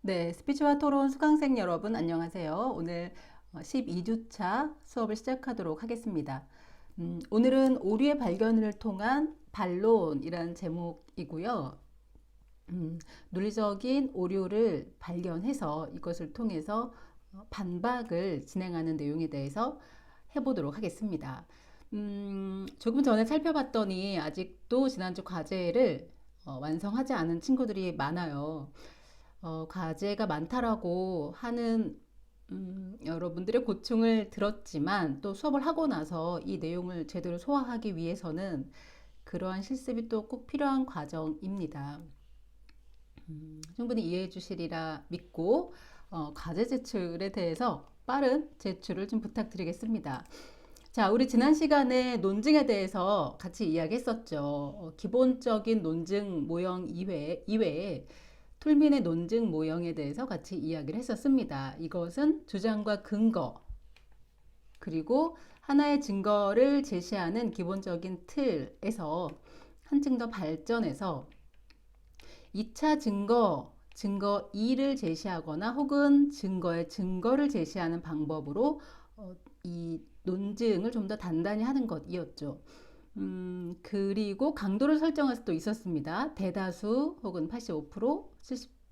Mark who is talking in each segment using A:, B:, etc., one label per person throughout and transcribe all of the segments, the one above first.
A: 네, 스피치와 토론 수강생 여러분 안녕하세요. 오늘 12주차 수업을 시작하도록 하겠습니다. 오늘은 오류의 발견을 통한 반론이라는 제목이고요. 논리적인 오류를 발견해서 이것을 통해서 반박을 진행하는 내용에 대해서 해보도록 하겠습니다. 조금 전에 살펴봤더니 아직도 지난주 과제를 완성하지 않은 친구들이 많아요. 과제가 많다라고 하는 여러분들의 고충을 들었지만 또 수업을 하고 나서 이 내용을 제대로 소화하기 위해서는 그러한 실습이 또 꼭 필요한 과정입니다. 충분히 이해해 주시리라 믿고 과제 제출에 대해서 빠른 제출을 좀 부탁드리겠습니다. 자, 우리 지난 시간에 논증에 대해서 같이 이야기했었죠. 기본적인 논증 모형 이외에 툴민의 논증 모형에 대해서 같이 이야기를 했었습니다. 이것은 주장과 근거, 그리고 하나의 증거를 제시하는 기본적인 틀에서 한층 더 발전해서 2차 증거 2를 제시하거나 혹은 증거의 증거를 제시하는 방법으로 이 논증을 좀 더 단단히 하는 것이었죠. 그리고 강도를 설정할 수도 있었습니다. 대다수 혹은 85%,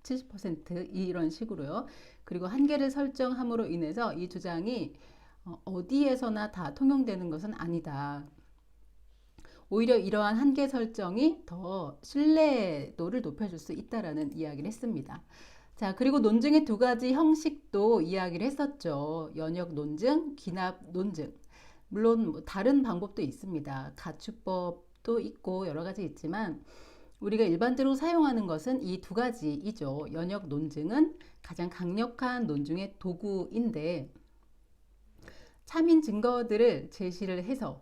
A: 70% 이런 식으로요. 그리고 한계를 설정함으로 인해서 이 주장이 어디에서나 다 통용되는 것은 아니다. 오히려 이러한 한계 설정이 더 신뢰도를 높여줄 수 있다라는 이야기를 했습니다. 자, 그리고 논증의 두 가지 형식도 이야기를 했었죠. 연역 논증, 기납 논증. 물론 뭐 다른 방법도 있습니다. 가축법도 있고 여러 가지 있지만 우리가 일반적으로 사용하는 것은 이 두 가지이죠. 연역 논증은 가장 강력한 논증의 도구인데 참인 증거들을 제시를 해서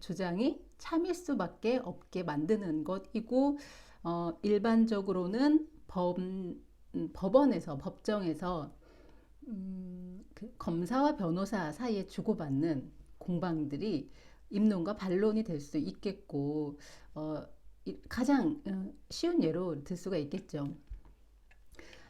A: 주장이 참일 수밖에 없게 만드는 것이고 일반적으로는 법원에서 법정에서 그 검사와 변호사 사이에 주고받는 공방들이 입론과 반론이 될 수 있겠고 가장 쉬운 예로 들 수가 있겠죠.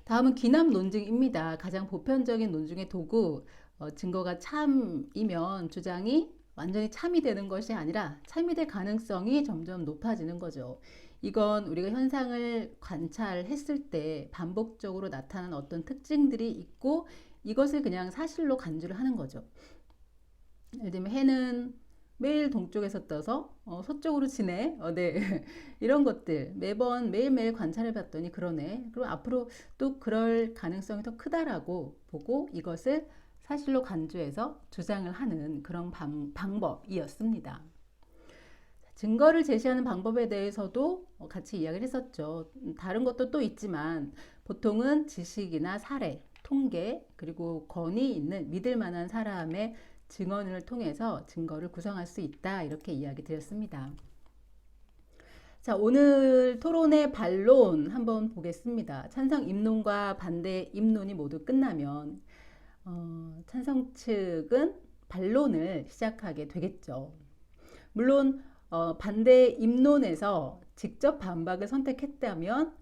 A: 다음은 기납 논증입니다. 가장 보편적인 논증의 도구, 증거가 참이면 주장이 완전히 참이 되는 것이 아니라 참이 될 가능성이 점점 높아지는 거죠. 이건 우리가 현상을 관찰했을 때 반복적으로 나타나는 어떤 특징들이 있고 이것을 그냥 사실로 간주를 하는 거죠. 예를 들면 해는 매일 동쪽에서 떠서 서쪽으로 지네. 네. 이런 것들 매일매일 관찰해 봤더니 그러네. 그리고 앞으로 또 그럴 가능성이 더 크다라고 보고 이것을 사실로 간주해서 주장을 하는 그런 방법이었습니다. 증거를 제시하는 방법에 대해서도 같이 이야기를 했었죠. 다른 것도 또 있지만 보통은 지식이나 사례, 통계, 그리고 권위 있는 믿을 만한 사람의 증언을 통해서 증거를 구성할 수 있다. 이렇게 이야기 드렸습니다. 자, 오늘 토론의 반론 한번 보겠습니다. 찬성 입론과 반대 입론이 모두 끝나면 찬성 측은 반론을 시작하게 되겠죠. 물론 반대 입론에서 직접 반박을 선택했다면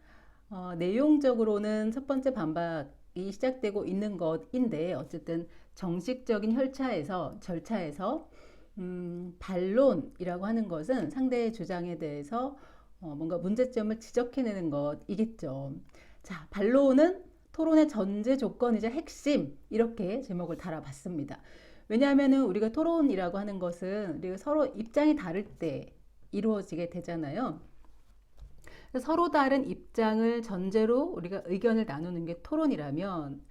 A: 내용적으로는 첫 번째 반박이 시작되고 있는 것인데 어쨌든 정식적인 절차에서 반론이라고 하는 것은 상대의 주장에 대해서 뭔가 문제점을 지적해내는 것이겠죠. 자, 반론은 토론의 전제 조건이자 핵심 이렇게 제목을 달아봤습니다. 왜냐하면 우리가 토론이라고 하는 것은 우리가 서로 입장이 다를 때 이루어지게 되잖아요. 서로 다른 입장을 전제로 우리가 의견을 나누는 게 토론이라면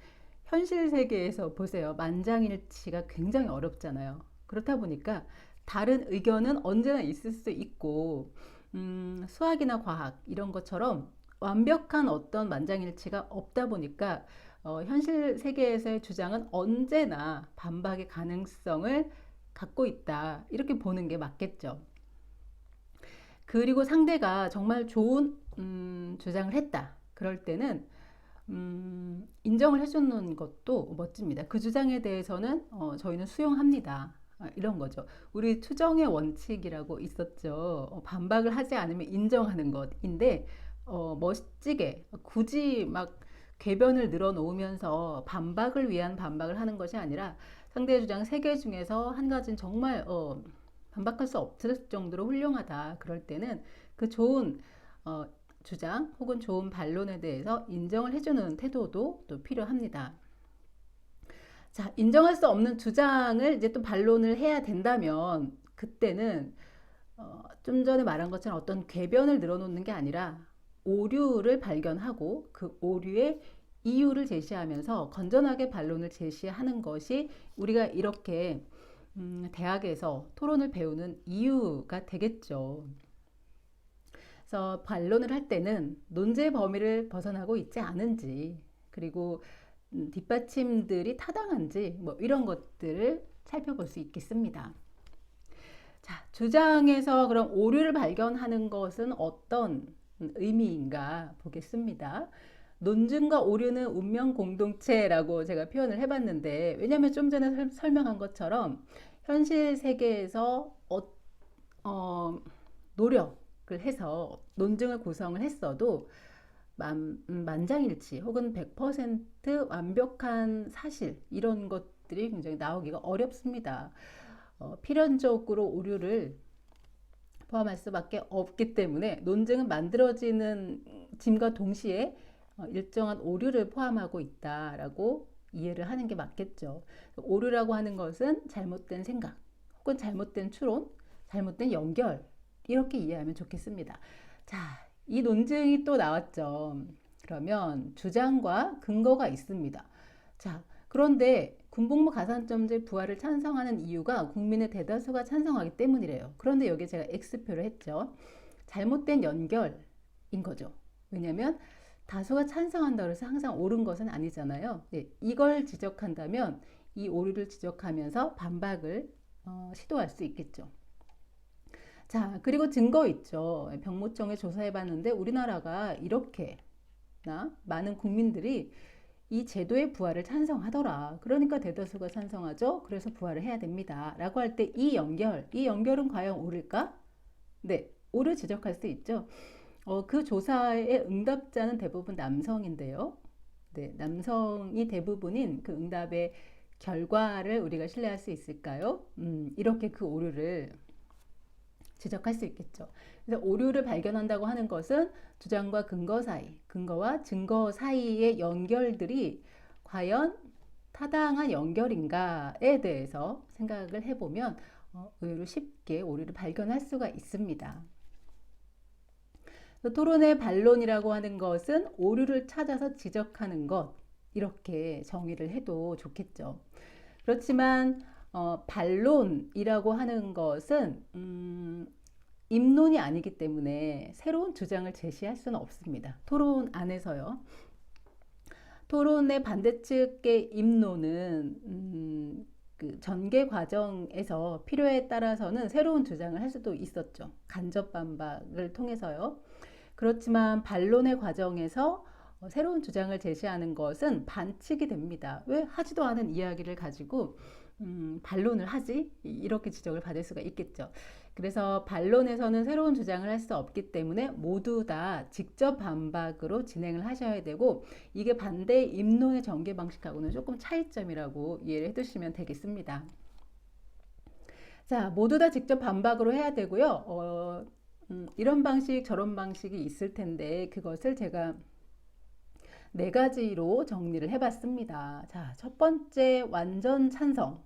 A: 현실 세계에서 보세요. 만장일치가 굉장히 어렵잖아요. 그렇다 보니까 다른 의견은 언제나 있을 수 있고 수학이나 과학 이런 것처럼 완벽한 어떤 만장일치가 없다 보니까 현실 세계에서의 주장은 언제나 반박의 가능성을 갖고 있다. 이렇게 보는 게 맞겠죠. 그리고 상대가 정말 좋은 주장을 했다. 그럴 때는 인정을 해주는 것도 멋집니다. 그 주장에 대해서는 저희는 수용합니다. 이런 거죠. 우리 투정의 원칙이라고 있었죠. 반박을 하지 않으면 인정하는 것인데 멋지게 굳이 막 궤변을 늘어놓으면서 반박을 위한 반박을 하는 것이 아니라 상대의 주장 3개 중에서 한 가지는 정말 반박할 수 없을 정도로 훌륭하다. 그럴 때는 그 좋은 주장 혹은 좋은 반론에 대해서 인정을 해주는 태도도 또 필요합니다. 자, 인정할 수 없는 주장을 이제 또 반론을 해야 된다면 그때는 좀 전에 말한 것처럼 어떤 궤변을 늘어놓는 게 아니라 오류를 발견하고 그 오류의 이유를 제시하면서 건전하게 반론을 제시하는 것이 우리가 이렇게 대학에서 토론을 배우는 이유가 되겠죠. 그래서 반론을 할 때는 논제의 범위를 벗어나고 있지 않은지, 그리고 뒷받침들이 타당한지 뭐 이런 것들을 살펴볼 수 있겠습니다. 자, 주장에서 그럼 오류를 발견하는 것은 어떤 의미인가 보겠습니다. 논증과 오류는 운명 공동체라고 제가 표현을 해봤는데, 왜냐하면 좀 전에 설명한 것처럼 현실 세계에서 노력을 해서 논증을 구성을 했어도 만장일치 혹은 100% 완벽한 사실 이런 것들이 굉장히 나오기가 어렵습니다. 필연적으로 오류를 포함할 수밖에 없기 때문에 논증은 만들어지는 짐과 동시에 일정한 오류를 포함하고 있다라고 이해를 하는 게 맞겠죠. 오류라고 하는 것은 잘못된 생각 혹은 잘못된 추론, 잘못된 연결 이렇게 이해하면 좋겠습니다. 자, 이 논증이 또 나왔죠. 그러면 주장과 근거가 있습니다. 자, 그런데 군복무 가산점제 부활을 찬성하는 이유가 국민의 대다수가 찬성하기 때문이래요. 그런데 여기 제가 X표를 했죠. 잘못된 연결인 거죠. 왜냐하면 다수가 찬성한다고 해서 항상 옳은 것은 아니잖아요. 네, 이걸 지적한다면 이 오류를 지적하면서 반박을 시도할 수 있겠죠. 자, 그리고 증거 있죠. 병무청에 조사해봤는데 우리나라가 이렇게 많은 국민들이 이 제도의 부활을 찬성하더라. 그러니까 대다수가 찬성하죠. 그래서 부활을 해야 됩니다. 라고 할 때 이 연결은 과연 옳을까? 네, 옳을 지적할 수 있죠. 그 조사의 응답자는 대부분 남성인데요. 네, 남성이 대부분인 그 응답의 결과를 우리가 신뢰할 수 있을까요? 이렇게 그 오류를 지적할 수 있겠죠. 그래서 오류를 발견한다고 하는 것은 주장과 근거 사이, 근거와 증거 사이의 연결들이 과연 타당한 연결인가에 대해서 생각을 해보면 의외로 쉽게 오류를 발견할 수가 있습니다. 토론의 반론이라고 하는 것은 오류를 찾아서 지적하는 것, 이렇게 정의를 해도 좋겠죠. 그렇지만 반론이라고 하는 것은 입론이 아니기 때문에 새로운 주장을 제시할 수는 없습니다. 토론 안에서요. 토론의 반대측의 입론은 그 전개 과정에서 필요에 따라서는 새로운 주장을 할 수도 있었죠. 간접 반박을 통해서요. 그렇지만 반론의 과정에서 새로운 주장을 제시하는 것은 반칙이 됩니다. 왜 하지도 않은 이야기를 가지고 반론을 하지? 이렇게 지적을 받을 수가 있겠죠. 그래서 반론에서는 새로운 주장을 할 수 없기 때문에 모두 다 직접 반박으로 진행을 하셔야 되고, 이게 반대 입론의 전개 방식하고는 조금 차이점이라고 이해를 해두시면 되겠습니다. 자, 모두 다 직접 반박으로 해야 되고요. 이런 방식 저런 방식이 있을 텐데 그것을 제가 4가지로 정리를 해봤습니다. 자, 첫 번째 완전 찬성.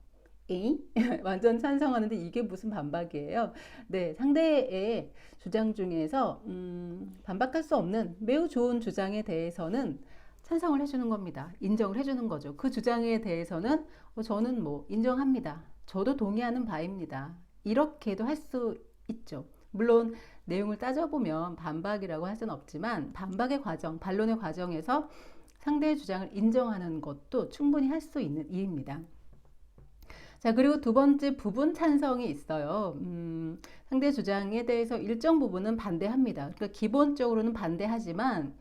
A: 완전 찬성하는데 이게 무슨 반박이에요? 네, 상대의 주장 중에서 반박할 수 없는 매우 좋은 주장에 대해서는 찬성을 해주는 겁니다. 인정을 해주는 거죠. 그 주장에 대해서는 저는 뭐 인정합니다. 저도 동의하는 바입니다. 이렇게도 할 수 있죠. 물론 내용을 따져보면 반박이라고 할 수는 없지만 반박의 과정, 반론의 과정에서 상대의 주장을 인정하는 것도 충분히 할 수 있는 일입니다. 자, 그리고 두 번째 부분 찬성이 있어요. 상대 주장에 대해서 일정 부분은 반대합니다. 그러니까 기본적으로는 반대하지만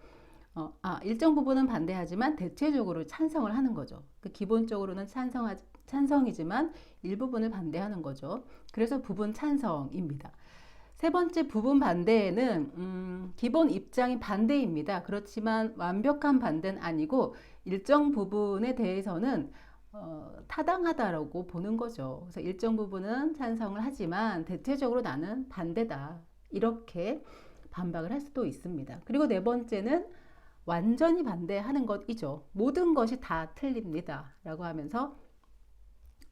A: 일정 부분은 반대하지만 대체적으로 찬성을 하는 거죠. 그러니까 기본적으로는 찬성이지만 일부분을 반대하는 거죠. 그래서 부분 찬성입니다. 세 번째 부분 반대에는 기본 입장이 반대입니다. 그렇지만 완벽한 반대는 아니고 일정 부분에 대해서는 타당하다라고 보는 거죠. 그래서 일정 부분은 찬성을 하지만 대체적으로 나는 반대다. 이렇게 반박을 할 수도 있습니다. 그리고 네 번째는 완전히 반대하는 것이죠. 모든 것이 다 틀립니다. 라고 하면서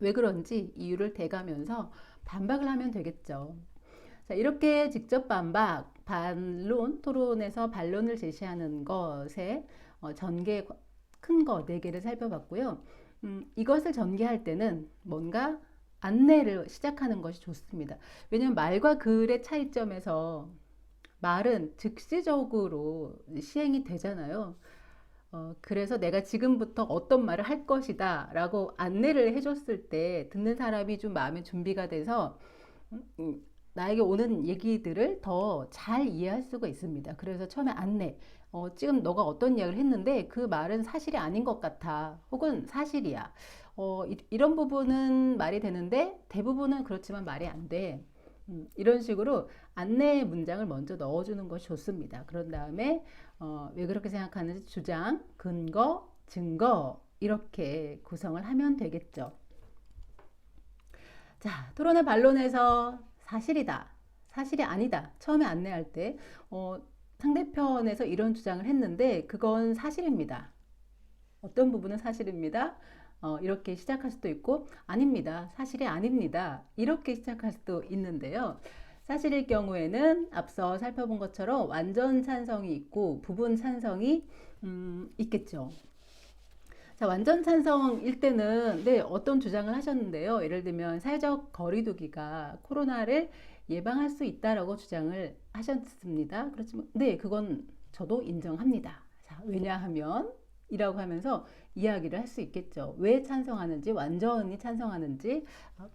A: 왜 그런지 이유를 대가면서 반박을 하면 되겠죠. 자, 이렇게 직접 반박, 반론, 토론에서 반론을 제시하는 것에 전개 큰 거 네 개를 살펴봤고요. 이것을 전개할 때는 뭔가 안내를 시작하는 것이 좋습니다. 왜냐하면 말과 글의 차이점에서 말은 즉시적으로 시행이 되잖아요. 그래서 내가 지금부터 어떤 말을 할 것이다 라고 안내를 해줬을 때 듣는 사람이 좀 마음의 준비가 돼서 나에게 오는 얘기들을 더 잘 이해할 수가 있습니다. 그래서 처음에 안내, 지금 너가 어떤 이야기를 했는데 그 말은 사실이 아닌 것 같아. 혹은 사실이야. 이런 부분은 말이 되는데 대부분은 그렇지만 말이 안 돼. 이런 식으로 안내 문장을 먼저 넣어주는 것이 좋습니다. 그런 다음에 왜 그렇게 생각하는지 주장, 근거, 증거 이렇게 구성을 하면 되겠죠. 자, 토론의 반론에서 사실이다, 사실이 아니다. 처음에 안내할 때 상대편에서 이런 주장을 했는데 그건 사실입니다. 어떤 부분은 사실입니다. 이렇게 시작할 수도 있고 아닙니다. 사실이 아닙니다. 이렇게 시작할 수도 있는데요. 사실일 경우에는 앞서 살펴본 것처럼 완전 찬성이 있고 부분 찬성이 있겠죠. 자, 완전 찬성일 때는 네, 어떤 주장을 하셨는데요. 예를 들면 사회적 거리두기가 코로나를 예방할 수 있다라고 주장을 하셨습니다. 그렇지만 네, 그건 저도 인정합니다. 자, 왜냐하면 이라고 하면서 이야기를 할 수 있겠죠. 왜 찬성하는지, 완전히 찬성하는지.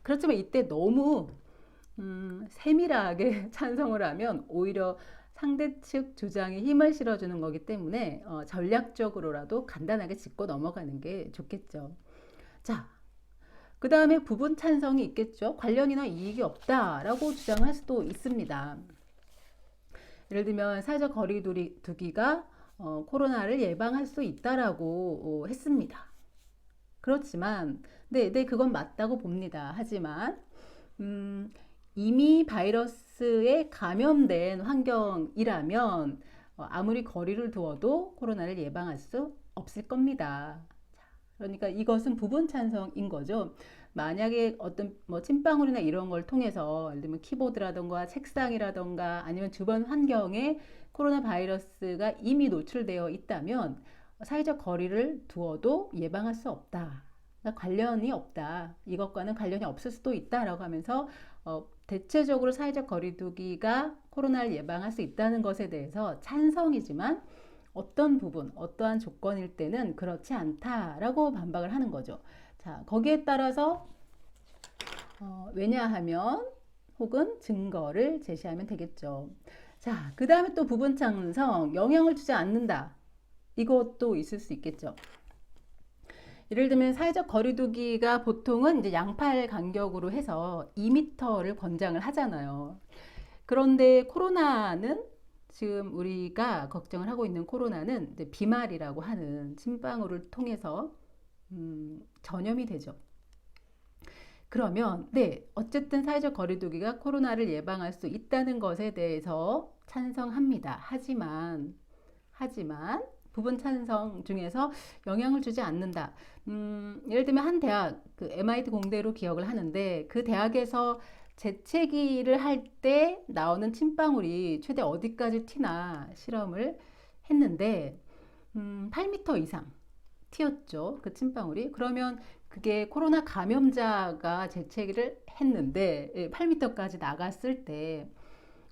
A: 그렇지만 이때 너무 세밀하게 찬성을 하면 오히려 상대 측 주장에 힘을 실어주는 거기 때문에 전략적으로라도 간단하게 짚고 넘어가는 게 좋겠죠. 자, 그 다음에 부분 찬성이 있겠죠. 관련이나 이익이 없다라고 주장할 수도 있습니다. 예를 들면 사회적 거리두기가 코로나를 예방할 수 있다라고 했습니다. 그렇지만 네, 그건 맞다고 봅니다. 하지만 이미 바이러스에 감염된 환경이라면 아무리 거리를 두어도 코로나를 예방할 수 없을 겁니다. 그러니까 이것은 부분 찬성인 거죠. 만약에 어떤 뭐 침방울이나 이런 걸 통해서 예를 들면 키보드라던가 책상이라던가 아니면 주변 환경에 코로나 바이러스가 이미 노출되어 있다면 사회적 거리를 두어도 예방할 수 없다. 그러니까 관련이 없다. 이것과는 관련이 없을 수도 있다라고 하면서 대체적으로 사회적 거리두기가 코로나를 예방할 수 있다는 것에 대해서 찬성이지만 어떤 부분, 어떠한 조건일 때는 그렇지 않다라고 반박을 하는 거죠. 자, 거기에 따라서 왜냐하면 혹은 증거를 제시하면 되겠죠. 자, 그 다음에 또 부분 찬성, 영향을 주지 않는다. 이것도 있을 수 있겠죠. 예를 들면 사회적 거리두기가 보통은 이제 양팔 간격으로 해서 2m를 권장을 하잖아요. 그런데 코로나는 지금 우리가 걱정을 하고 있는 코로나는 이제 비말이라고 하는 침방울을 통해서 전염이 되죠. 그러면 네, 어쨌든 사회적 거리두기가 코로나를 예방할 수 있다는 것에 대해서 찬성합니다. 하지만 부분 찬성 중에서 영향을 주지 않는다. 예를 들면 한 대학, 그 MIT 공대로 기억을 하는데 그 대학에서 재채기를 할 때 나오는 침방울이 최대 어디까지 튀나 실험을 했는데 8m 이상 튀었죠. 그 침방울이. 그러면 그게 코로나 감염자가 재채기를 했는데 8m까지 나갔을 때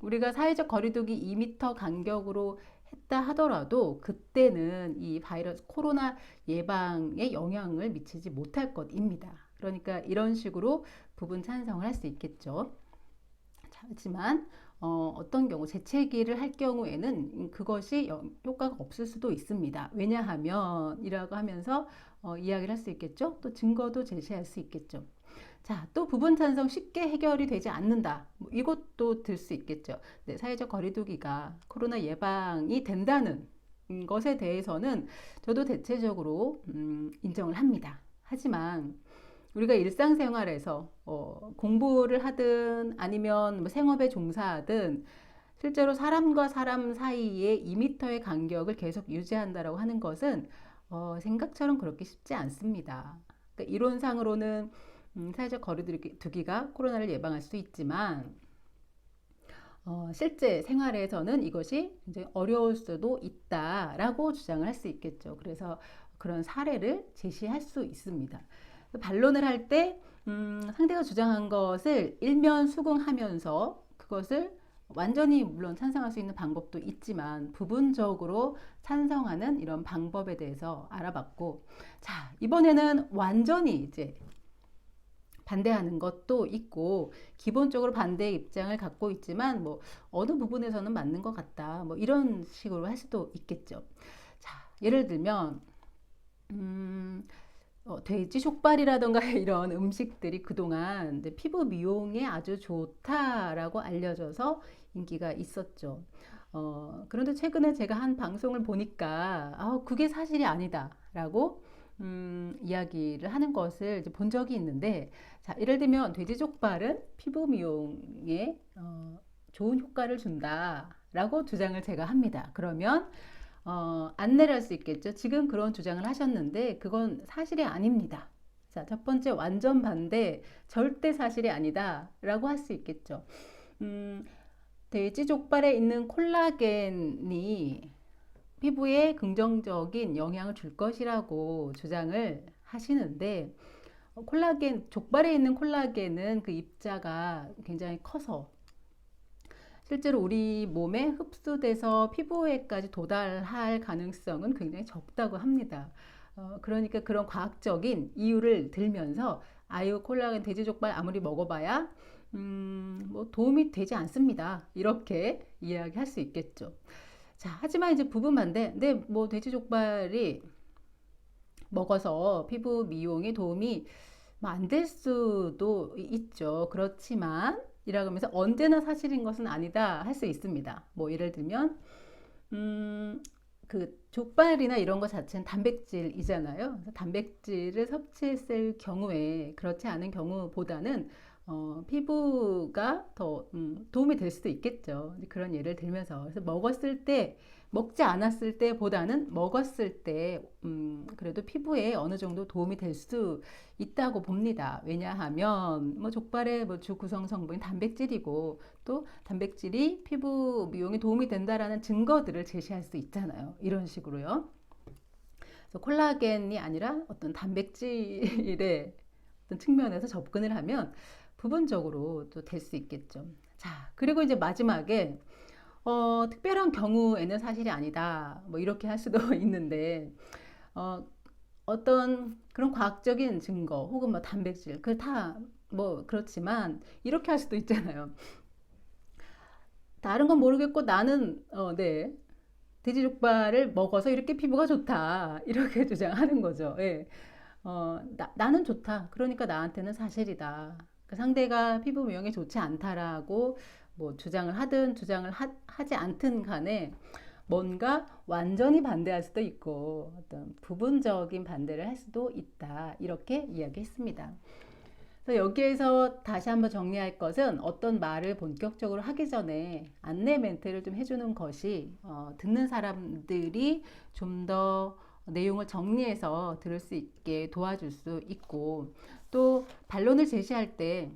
A: 우리가 사회적 거리두기 2m 간격으로 했다 하더라도 그때는 이 바이러스 코로나 예방에 영향을 미치지 못할 것입니다. 그러니까 이런 식으로 부분 찬성을 할 수 있겠죠. 하지만 어떤 경우 재채기를 할 경우에는 그것이 효과가 없을 수도 있습니다. 왜냐하면 이라고 하면서 이야기를 할 수 있겠죠. 또 증거도 제시할 수 있겠죠. 자, 또 부분 찬성 쉽게 해결이 되지 않는다. 뭐 이것도 들 수 있겠죠. 네, 사회적 거리두기가 코로나 예방이 된다는 것에 대해서는 저도 대체적으로 인정을 합니다. 하지만 우리가 일상생활에서 공부를 하든 아니면 뭐 생업에 종사하든 실제로 사람과 사람 사이에 2m의 간격을 계속 유지한다라고 하는 것은 생각처럼 그렇게 쉽지 않습니다. 그러니까 이론상으로는 사회적 거리두기가 코로나를 예방할 수 있지만 실제 생활에서는 이것이 이제 어려울 수도 있다라고 주장을 할 수 있겠죠. 그래서 그런 사례를 제시할 수 있습니다. 반론을 할 때 상대가 주장한 것을 일면 수긍하면서 그것을 완전히 물론 찬성할 수 있는 방법도 있지만 부분적으로 찬성하는 이런 방법에 대해서 알아봤고, 자, 이번에는 완전히 이제 반대하는 것도 있고 기본적으로 반대의 입장을 갖고 있지만 뭐 어느 부분에서는 맞는 것 같다 뭐 이런 식으로 할 수도 있겠죠. 자, 예를 들면 돼지 족발이라던가 이런 음식들이 그동안 이제 피부 미용에 아주 좋다라고 알려져서 인기가 있었죠. 그런데 최근에 제가 한 방송을 보니까 그게 사실이 아니다라고 이야기를 하는 것을 이제 본 적이 있는데, 자, 예를 들면 돼지족발은 피부 미용에 좋은 효과를 준다라고 주장을 제가 합니다. 그러면 안내를 할 수 있겠죠. 지금 그런 주장을 하셨는데 그건 사실이 아닙니다. 자, 첫 번째 완전 반대, 절대 사실이 아니다라고 할 수 있겠죠. 돼지 족발에 있는 콜라겐이 피부에 긍정적인 영향을 줄 것이라고 주장을 하시는데 족발에 있는 콜라겐은 그 입자가 굉장히 커서 실제로 우리 몸에 흡수돼서 피부에까지 도달할 가능성은 굉장히 적다고 합니다. 그러니까 그런 과학적인 이유를 들면서 아유 콜라겐 돼지족발 아무리 먹어봐야 뭐 도움이 되지 않습니다. 이렇게 이야기할 수 있겠죠. 자, 하지만 이제 부분 반대. 근데 뭐 돼지족발이 먹어서 피부 미용에 도움이 안 될 수도 있죠. 그렇지만 이라고 하면서 언제나 사실인 것은 아니다 할 수 있습니다. 뭐 예를 들면 그 족발이나 이런 것 자체는 단백질이잖아요. 그래서 단백질을 섭취했을 경우에 그렇지 않은 경우보다는 피부가 더 도움이 될 수도 있겠죠. 그런 예를 들면서 그래서 먹지 않았을 때보다는 먹었을 때 그래도 피부에 어느 정도 도움이 될 수 있다고 봅니다. 왜냐하면 뭐 족발의 뭐 주 구성 성분이 단백질이고 또 단백질이 피부 미용에 도움이 된다라는 증거들을 제시할 수 있잖아요. 이런 식으로요. 그래서 콜라겐이 아니라 어떤 단백질의 어떤 측면에서 접근을 하면 부분적으로 또 될 수 있겠죠. 자, 그리고 이제 마지막에 특별한 경우에는 사실이 아니다. 뭐 이렇게 할 수도 있는데 어떤 그런 과학적인 증거 혹은 뭐 단백질 그 다 뭐 그렇지만 이렇게 할 수도 있잖아요. 다른 건 모르겠고 나는 네. 돼지족발을 먹어서 이렇게 피부가 좋다. 이렇게 주장하는 거죠. 예. 나는 좋다. 그러니까 나한테는 사실이다. 그 상대가 피부 미용에 좋지 않다라고 뭐 주장을 하든 하지 않든 간에 뭔가 완전히 반대할 수도 있고 어떤 부분적인 반대를 할 수도 있다. 이렇게 이야기했습니다. 그래서 여기에서 다시 한번 정리할 것은 어떤 말을 본격적으로 하기 전에 안내 멘트를 좀 해주는 것이 듣는 사람들이 좀 더 내용을 정리해서 들을 수 있게 도와줄 수 있고 또 반론을 제시할 때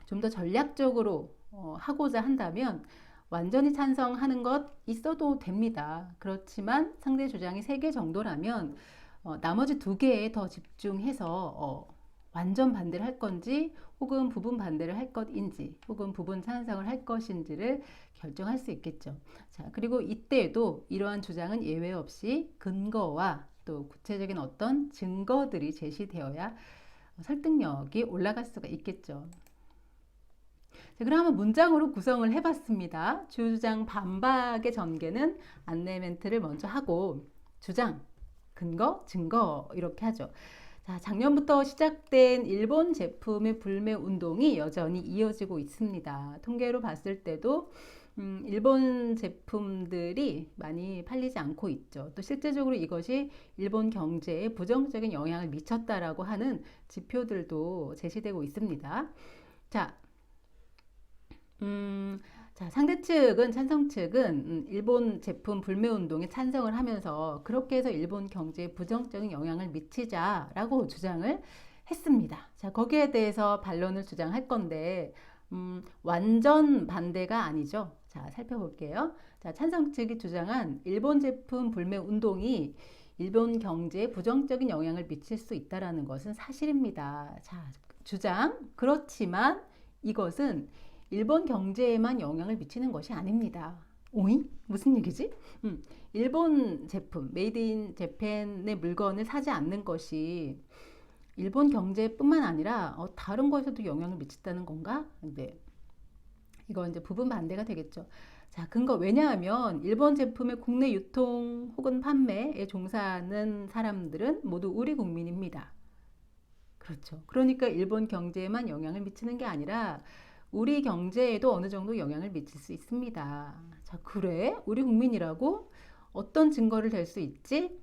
A: 좀 더 전략적으로 하고자 한다면 완전히 찬성하는 것 있어도 됩니다. 그렇지만 상대 주장이 3개 정도라면 나머지 2개에 더 집중해서 완전 반대를 할 건지 혹은 부분 반대를 할 것인지 혹은 부분 찬성을 할 것인지를 결정할 수 있겠죠. 자, 그리고 이때에도 이러한 주장은 예외 없이 근거와 또 구체적인 어떤 증거들이 제시되어야 설득력이 올라갈 수가 있겠죠. 자, 그럼 한번 문장으로 구성을 해봤습니다. 주장 반박의 전개는 안내 멘트를 먼저 하고 주장, 근거, 증거 이렇게 하죠. 자, 작년부터 시작된 일본 제품의 불매 운동이 여전히 이어지고 있습니다. 통계로 봤을 때도 일본 제품들이 많이 팔리지 않고 있죠. 또 실제적으로 이것이 일본 경제에 부정적인 영향을 미쳤다라고 하는 지표들도 제시되고 있습니다. 자, 자, 상대 측은, 찬성 측은 일본 제품 불매 운동에 찬성을 하면서 그렇게 해서 일본 경제에 부정적인 영향을 미치자라고 주장을 했습니다. 자, 거기에 대해서 반론을 주장할 건데, 완전 반대가 아니죠. 자, 살펴볼게요. 자, 찬성 측이 주장한 일본 제품 불매 운동이 일본 경제에 부정적인 영향을 미칠 수 있다라는 것은 사실입니다. 자, 주장. 그렇지만 이것은 일본 경제에만 영향을 미치는 것이 아닙니다. 오잉? 무슨 얘기지? 일본 제품, 메이드 인 재팬의 물건을 사지 않는 것이 일본 경제뿐만 아니라 다른 것에도 영향을 미친다는 건가? 네. 이거 이제 부분 반대가 되겠죠. 자, 근거 왜냐하면 일본 제품의 국내 유통 혹은 판매에 종사하는 사람들은 모두 우리 국민입니다. 그렇죠. 그러니까 일본 경제에만 영향을 미치는 게 아니라 우리 경제에도 어느 정도 영향을 미칠 수 있습니다. 자, 그래? 우리 국민이라고? 어떤 증거를 댈 수 있지?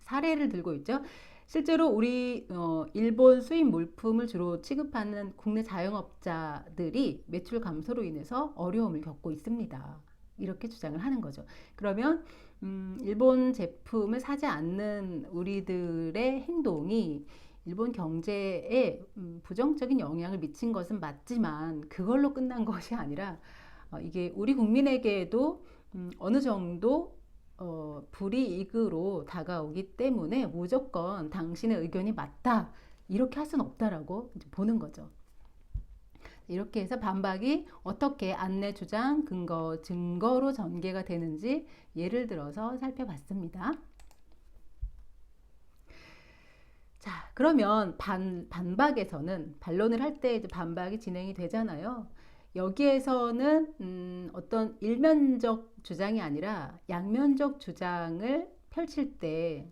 A: 사례를 들고 있죠. 실제로 우리 일본 수입 물품을 주로 취급하는 국내 자영업자들이 매출 감소로 인해서 어려움을 겪고 있습니다. 이렇게 주장을 하는 거죠. 그러면 일본 제품을 사지 않는 우리들의 행동이 일본 경제에 부정적인 영향을 미친 것은 맞지만 그걸로 끝난 것이 아니라 이게 우리 국민에게도 어느 정도 불이익으로 다가오기 때문에 무조건 당신의 의견이 맞다 이렇게 할 수는 없다라고 보는 거죠. 이렇게 해서 반박이 어떻게 안내, 주장, 근거, 증거로 전개가 되는지 예를 들어서 살펴봤습니다. 자, 그러면 반박에서는 반론을 할 때 반박이 진행이 되잖아요. 여기에서는 어떤 일면적 주장이 아니라 양면적 주장을 펼칠 때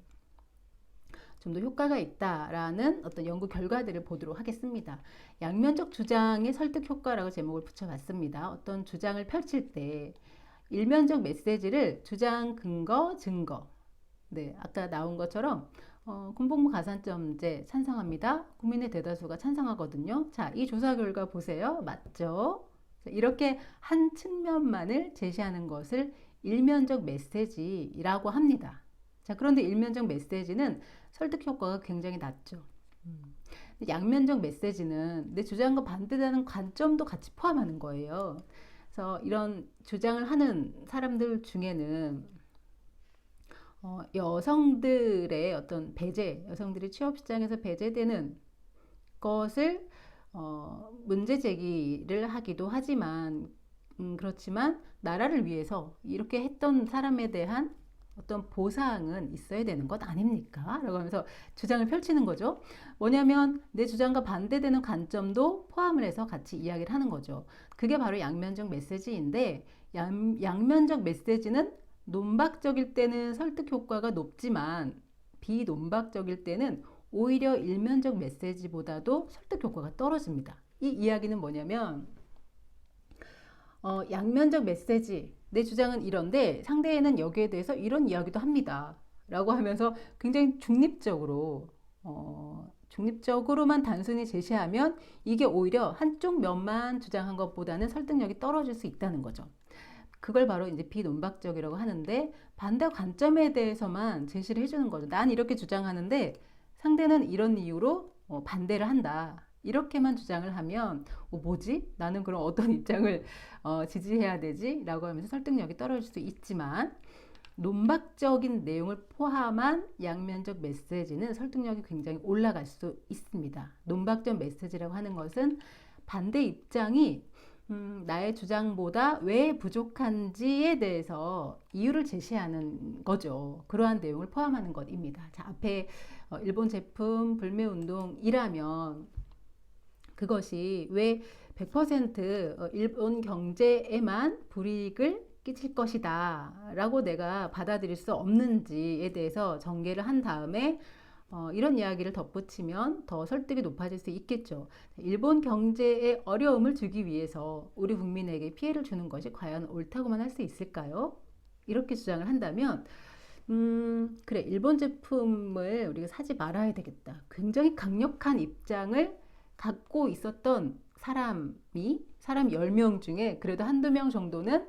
A: 좀 더 효과가 있다라는 어떤 연구 결과들을 보도록 하겠습니다. 양면적 주장의 설득 효과라고 제목을 붙여봤습니다. 어떤 주장을 펼칠 때 일면적 메시지를 주장, 근거, 증거. 네, 아까 나온 것처럼 군복무 가산점제 찬성합니다. 국민의 대다수가 찬성하거든요. 자, 이 조사 결과 보세요. 맞죠? 이렇게 한 측면만을 제시하는 것을 일면적 메시지라고 합니다. 자, 그런데 일면적 메시지는 설득 효과가 굉장히 낮죠. 양면적 메시지는 내 주장과 반대되는 관점도 같이 포함하는 거예요. 그래서 이런 주장을 하는 사람들 중에는 여성들의 어떤 배제, 여성들이 취업 시장에서 배제되는 것을 문제 제기를 하기도 하지만 그렇지만 나라를 위해서 이렇게 했던 사람에 대한 어떤 보상은 있어야 되는 것 아닙니까? 라고 하면서 주장을 펼치는 거죠. 뭐냐면 내 주장과 반대되는 관점도 포함을 해서 같이 이야기를 하는 거죠. 그게 바로 양면적 메시지인데 양면적 메시지는 논박적일 때는 설득 효과가 높지만 비논박적일 때는 오히려 일면적 메시지보다도 설득 효과가 떨어집니다. 이 이야기는 뭐냐면 양면적 메시지, 내 주장은 이런데 상대에는 여기에 대해서 이런 이야기도 합니다. 라고 하면서 굉장히 중립적으로만 단순히 제시하면 이게 오히려 한쪽 면만 주장한 것보다는 설득력이 떨어질 수 있다는 거죠. 그걸 바로 이제 비논박적이라고 하는데 반대 관점에 대해서만 제시를 해주는 거죠. 난 이렇게 주장하는데 상대는 이런 이유로 반대를 한다. 이렇게만 주장을 하면 뭐지? 나는 그럼 어떤 입장을 지지해야 되지? 라고 하면서 설득력이 떨어질 수 있지만 논박적인 내용을 포함한 양면적 메시지는 설득력이 굉장히 올라갈 수 있습니다. 논박적 메시지라고 하는 것은 반대 입장이 나의 주장보다 왜 부족한지에 대해서 이유를 제시하는 거죠. 그러한 내용을 포함하는 것입니다. 자, 앞에 일본 제품 불매 운동이라면 그것이 왜 100% 일본 경제에만 불이익을 끼칠 것이다 라고 내가 받아들일 수 없는지에 대해서 전개를 한 다음에 이런 이야기를 덧붙이면 더 설득이 높아질 수 있겠죠. 일본 경제에 어려움을 주기 위해서 우리 국민에게 피해를 주는 것이 과연 옳다고만 할 수 있을까요? 이렇게 주장을 한다면 그래, 일본 제품을 우리가 사지 말아야 되겠다. 굉장히 강력한 입장을 갖고 있었던 사람 10명 중에 그래도 한두 명 정도는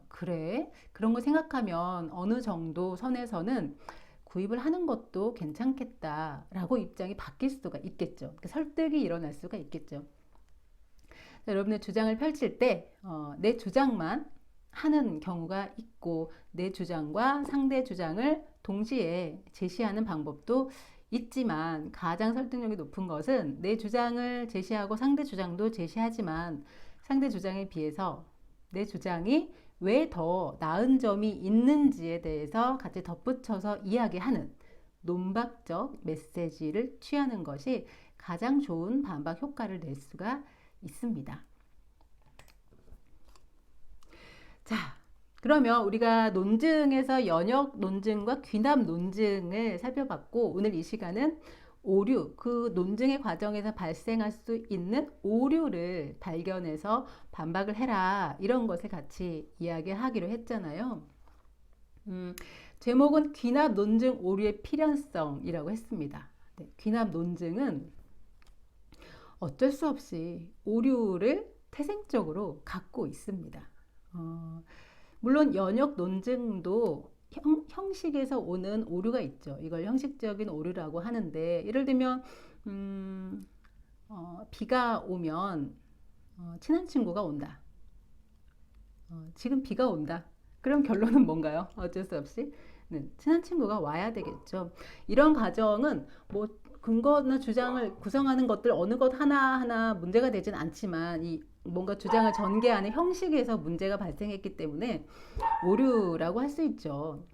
A: 그래. 그런 거 생각하면 어느 정도 선에서는 구입을 하는 것도 괜찮겠다라고 입장이 바뀔 수가 있겠죠. 설득이 일어날 수가 있겠죠. 자, 여러분의 주장을 펼칠 때 내 주장만 하는 경우가 있고 내 주장과 상대 주장을 동시에 제시하는 방법도 있지만 가장 설득력이 높은 것은 내 주장을 제시하고 상대 주장도 제시하지만 상대 주장에 비해서 내 주장이 왜 더 나은 점이 있는지에 대해서 같이 덧붙여서 이야기하는 논박적 메시지를 취하는 것이 가장 좋은 반박 효과를 낼 수가 있습니다. 자, 그러면 우리가 논증에서 연역 논증과 귀납 논증을 살펴봤고 오늘 이 시간은 오류, 그 논증의 과정에서 발생할 수 있는 오류를 발견해서 반박을 해라 이런 것을 같이 이야기하기로 했잖아요. 제목은 귀납 논증 오류의 필연성이라고 했습니다. 네, 귀납 논증은 어쩔 수 없이 오류를 태생적으로 갖고 있습니다. 물론 연역 논증도 형식에서 오는 오류가 있죠. 이걸 형식적인 오류라고 하는데 예를 들면 비가 오면 친한 친구가 온다. 지금 비가 온다. 그럼 결론은 뭔가요? 어쩔 수 없이 친한 친구가 와야 되겠죠. 이런 가정은 뭐 근거나 주장을 구성하는 것들 어느 것 하나하나 문제가 되진 않지만 이 뭔가 주장을 전개하는 형식에서 문제가 발생했기 때문에 오류라고 할 수 있죠.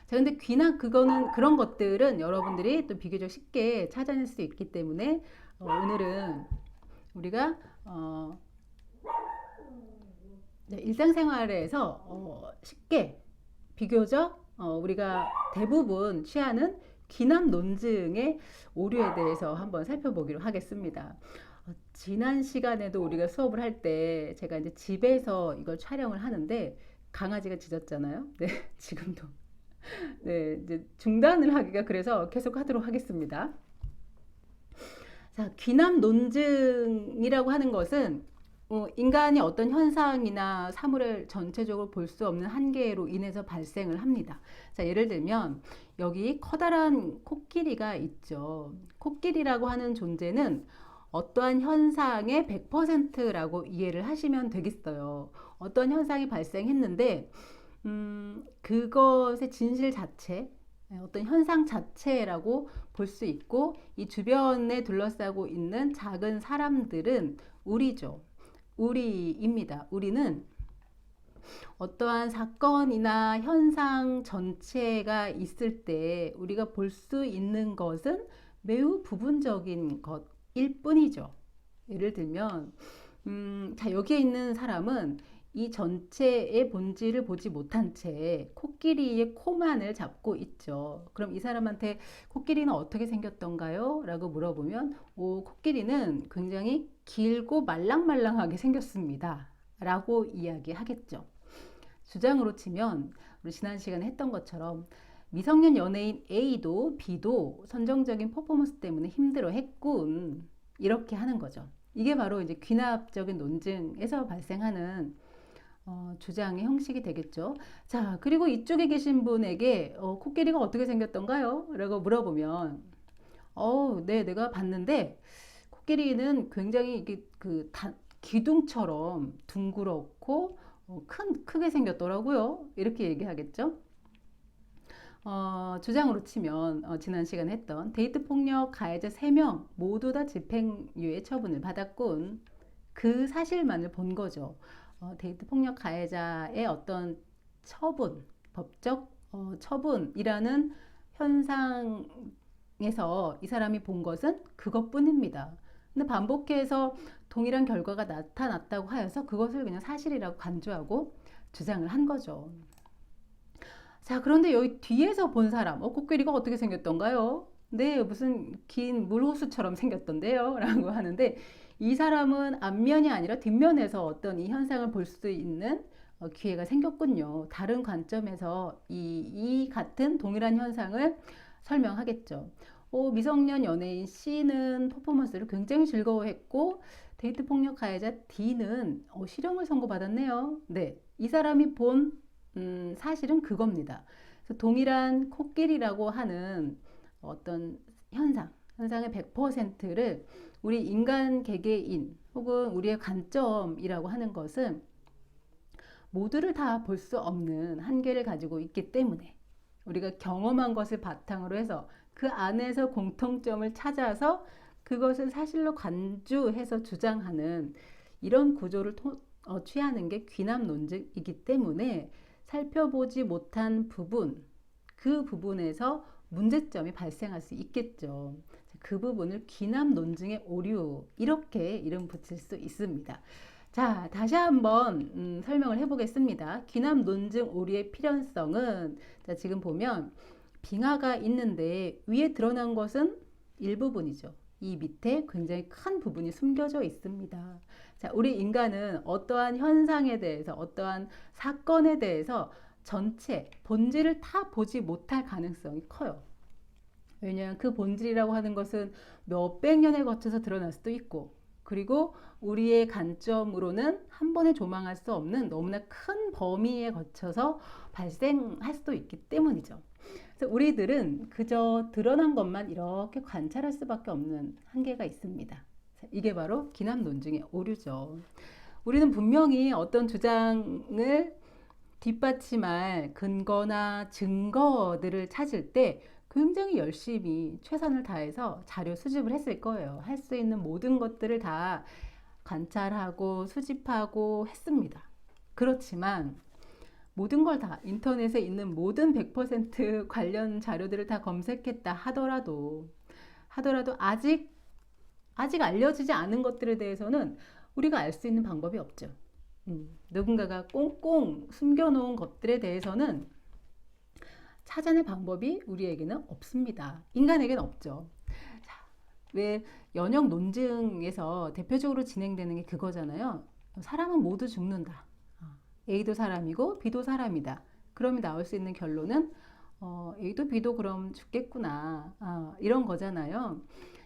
A: 자, 근데 귀나 그런 것들은 여러분들이 또 비교적 쉽게 찾아낼 수 있기 때문에 오늘은 우리가 일상생활에서 쉽게 비교적 우리가 대부분 취하는 귀납 논증의 오류에 대해서 한번 살펴보기로 하겠습니다. 지난 시간에도 우리가 수업을 할 때 제가 이제 집에서 이걸 촬영을 하는데 강아지가 짖었잖아요. 네, 지금도. 네, 이제 중단을 하기가 그래서 계속 하도록 하겠습니다. 자, 귀납 논증이라고 하는 것은 인간이 어떤 현상이나 사물을 전체적으로 볼 수 없는 한계로 인해서 발생을 합니다. 자, 예를 들면 여기 커다란 코끼리가 있죠. 코끼리라고 하는 존재는 어떠한 현상의 100%라고 이해를 하시면 되겠어요. 어떤 현상이 발생했는데 그것의 진실 자체, 어떤 현상 자체라고 볼 수 있고 이 주변에 둘러싸고 있는 작은 사람들은 우리죠. 우리입니다. 우리는 어떠한 사건이나 현상 전체가 있을 때 우리가 볼 수 있는 것은 매우 부분적인 것일 뿐이죠. 예를 들면 자, 여기에 있는 사람은 이 전체의 본질을 보지 못한 채 코끼리의 코만을 잡고 있죠. 그럼 이 사람한테 코끼리는 어떻게 생겼던가요? 라고 물어보면 코끼리는 굉장히 길고 말랑말랑하게 생겼습니다. 라고 이야기하겠죠. 주장으로 치면 우리 지난 시간에 했던 것처럼 미성년 연예인 A도 B도 선정적인 퍼포먼스 때문에 힘들어했군. 이렇게 하는 거죠. 이게 바로 이제 귀납적인 논증에서 발생하는 주장의 형식이 되겠죠. 자, 그리고 이쪽에 계신 분에게 코끼리가 어떻게 생겼던가요? 라고 물어보면 네, 내가 봤는데 코끼리는 굉장히 이게 기둥처럼 둥그렇고 크게 생겼더라고요. 이렇게 얘기하겠죠. 주장으로 치면 지난 시간에 했던 데이트 폭력 가해자 3명 모두 다 집행유예 처분을 받았군. 그 사실만을 본 거죠. 데이트 폭력 가해자의 어떤 처분, 법적 처분이라는 현상에서 이 사람이 본 것은 그것뿐입니다. 근데 반복해서 동일한 결과가 나타났다고 하여서 그것을 그냥 사실이라고 간주하고 주장을 한 거죠. 자, 그런데 여기 뒤에서 본 사람, 코끼리가 어떻게 생겼던가요? 네, 무슨 긴 물호수처럼 생겼던데요? 라고 하는데, 이 사람은 앞면이 아니라 뒷면에서 어떤 이 현상을 볼 수 있는 기회가 생겼군요. 다른 관점에서 이 같은 동일한 현상을 설명하겠죠. 미성년 연예인 C는 퍼포먼스를 굉장히 즐거워했고, 데이트 폭력 가해자 D는 실형을 선고받았네요. 네, 이 사람이 본 사실은 그겁니다. 그래서 동일한 코끼리라고 하는 어떤 현상의 100%를 우리 인간 개개인 혹은 우리의 관점이라고 하는 것은 모두를 다 볼 수 없는 한계를 가지고 있기 때문에 우리가 경험한 것을 바탕으로 해서 그 안에서 공통점을 찾아서 그것을 사실로 간주해서 주장하는 이런 구조를 취하는 게 귀납 논증이기 때문에 살펴보지 못한 부분, 그 부분에서 문제점이 발생할 수 있겠죠. 그 부분을 귀납 논증의 오류, 이렇게 이름 붙일 수 있습니다. 자, 다시 한번 설명을 해보겠습니다. 귀납 논증 오류의 필연성은, 자, 지금 보면 빙하가 있는데 위에 드러난 것은 일부분이죠. 이 밑에 굉장히 큰 부분이 숨겨져 있습니다. 자, 우리 인간은 어떠한 현상에 대해서, 어떠한 사건에 대해서 전체, 본질을 다 보지 못할 가능성이 커요. 왜냐하면 그 본질이라고 하는 것은 몇백 년에 거쳐서 드러날 수도 있고, 그리고 우리의 관점으로는 한 번에 조망할 수 없는 너무나 큰 범위에 거쳐서 발생할 수도 있기 때문이죠. 그래서 우리들은 그저 드러난 것만 이렇게 관찰할 수밖에 없는 한계가 있습니다. 이게 바로 귀납 논증의 오류죠. 우리는 분명히 어떤 주장을 뒷받침할 근거나 증거들을 찾을 때 굉장히 열심히 최선을 다해서 자료 수집을 했을 거예요. 할 수 있는 모든 것들을 다 관찰하고 수집하고 했습니다. 그렇지만 모든 걸 다 인터넷에 있는 모든 100% 관련 자료들을 다 검색했다 하더라도 아직 알려지지 않은 것들에 대해서는 우리가 알 수 있는 방법이 없죠. 누군가가 꽁꽁 숨겨놓은 것들에 대해서는 찾아낼 방법이 우리에게는 없습니다. 인간에게는 없죠. 자, 왜 연역 논증에서 대표적으로 진행되는 게 그거잖아요. 사람은 모두 죽는다. A도 사람이고 B도 사람이다. 그러면 나올 수 있는 결론은 A도 B도 그럼 죽겠구나. 이런 거잖아요.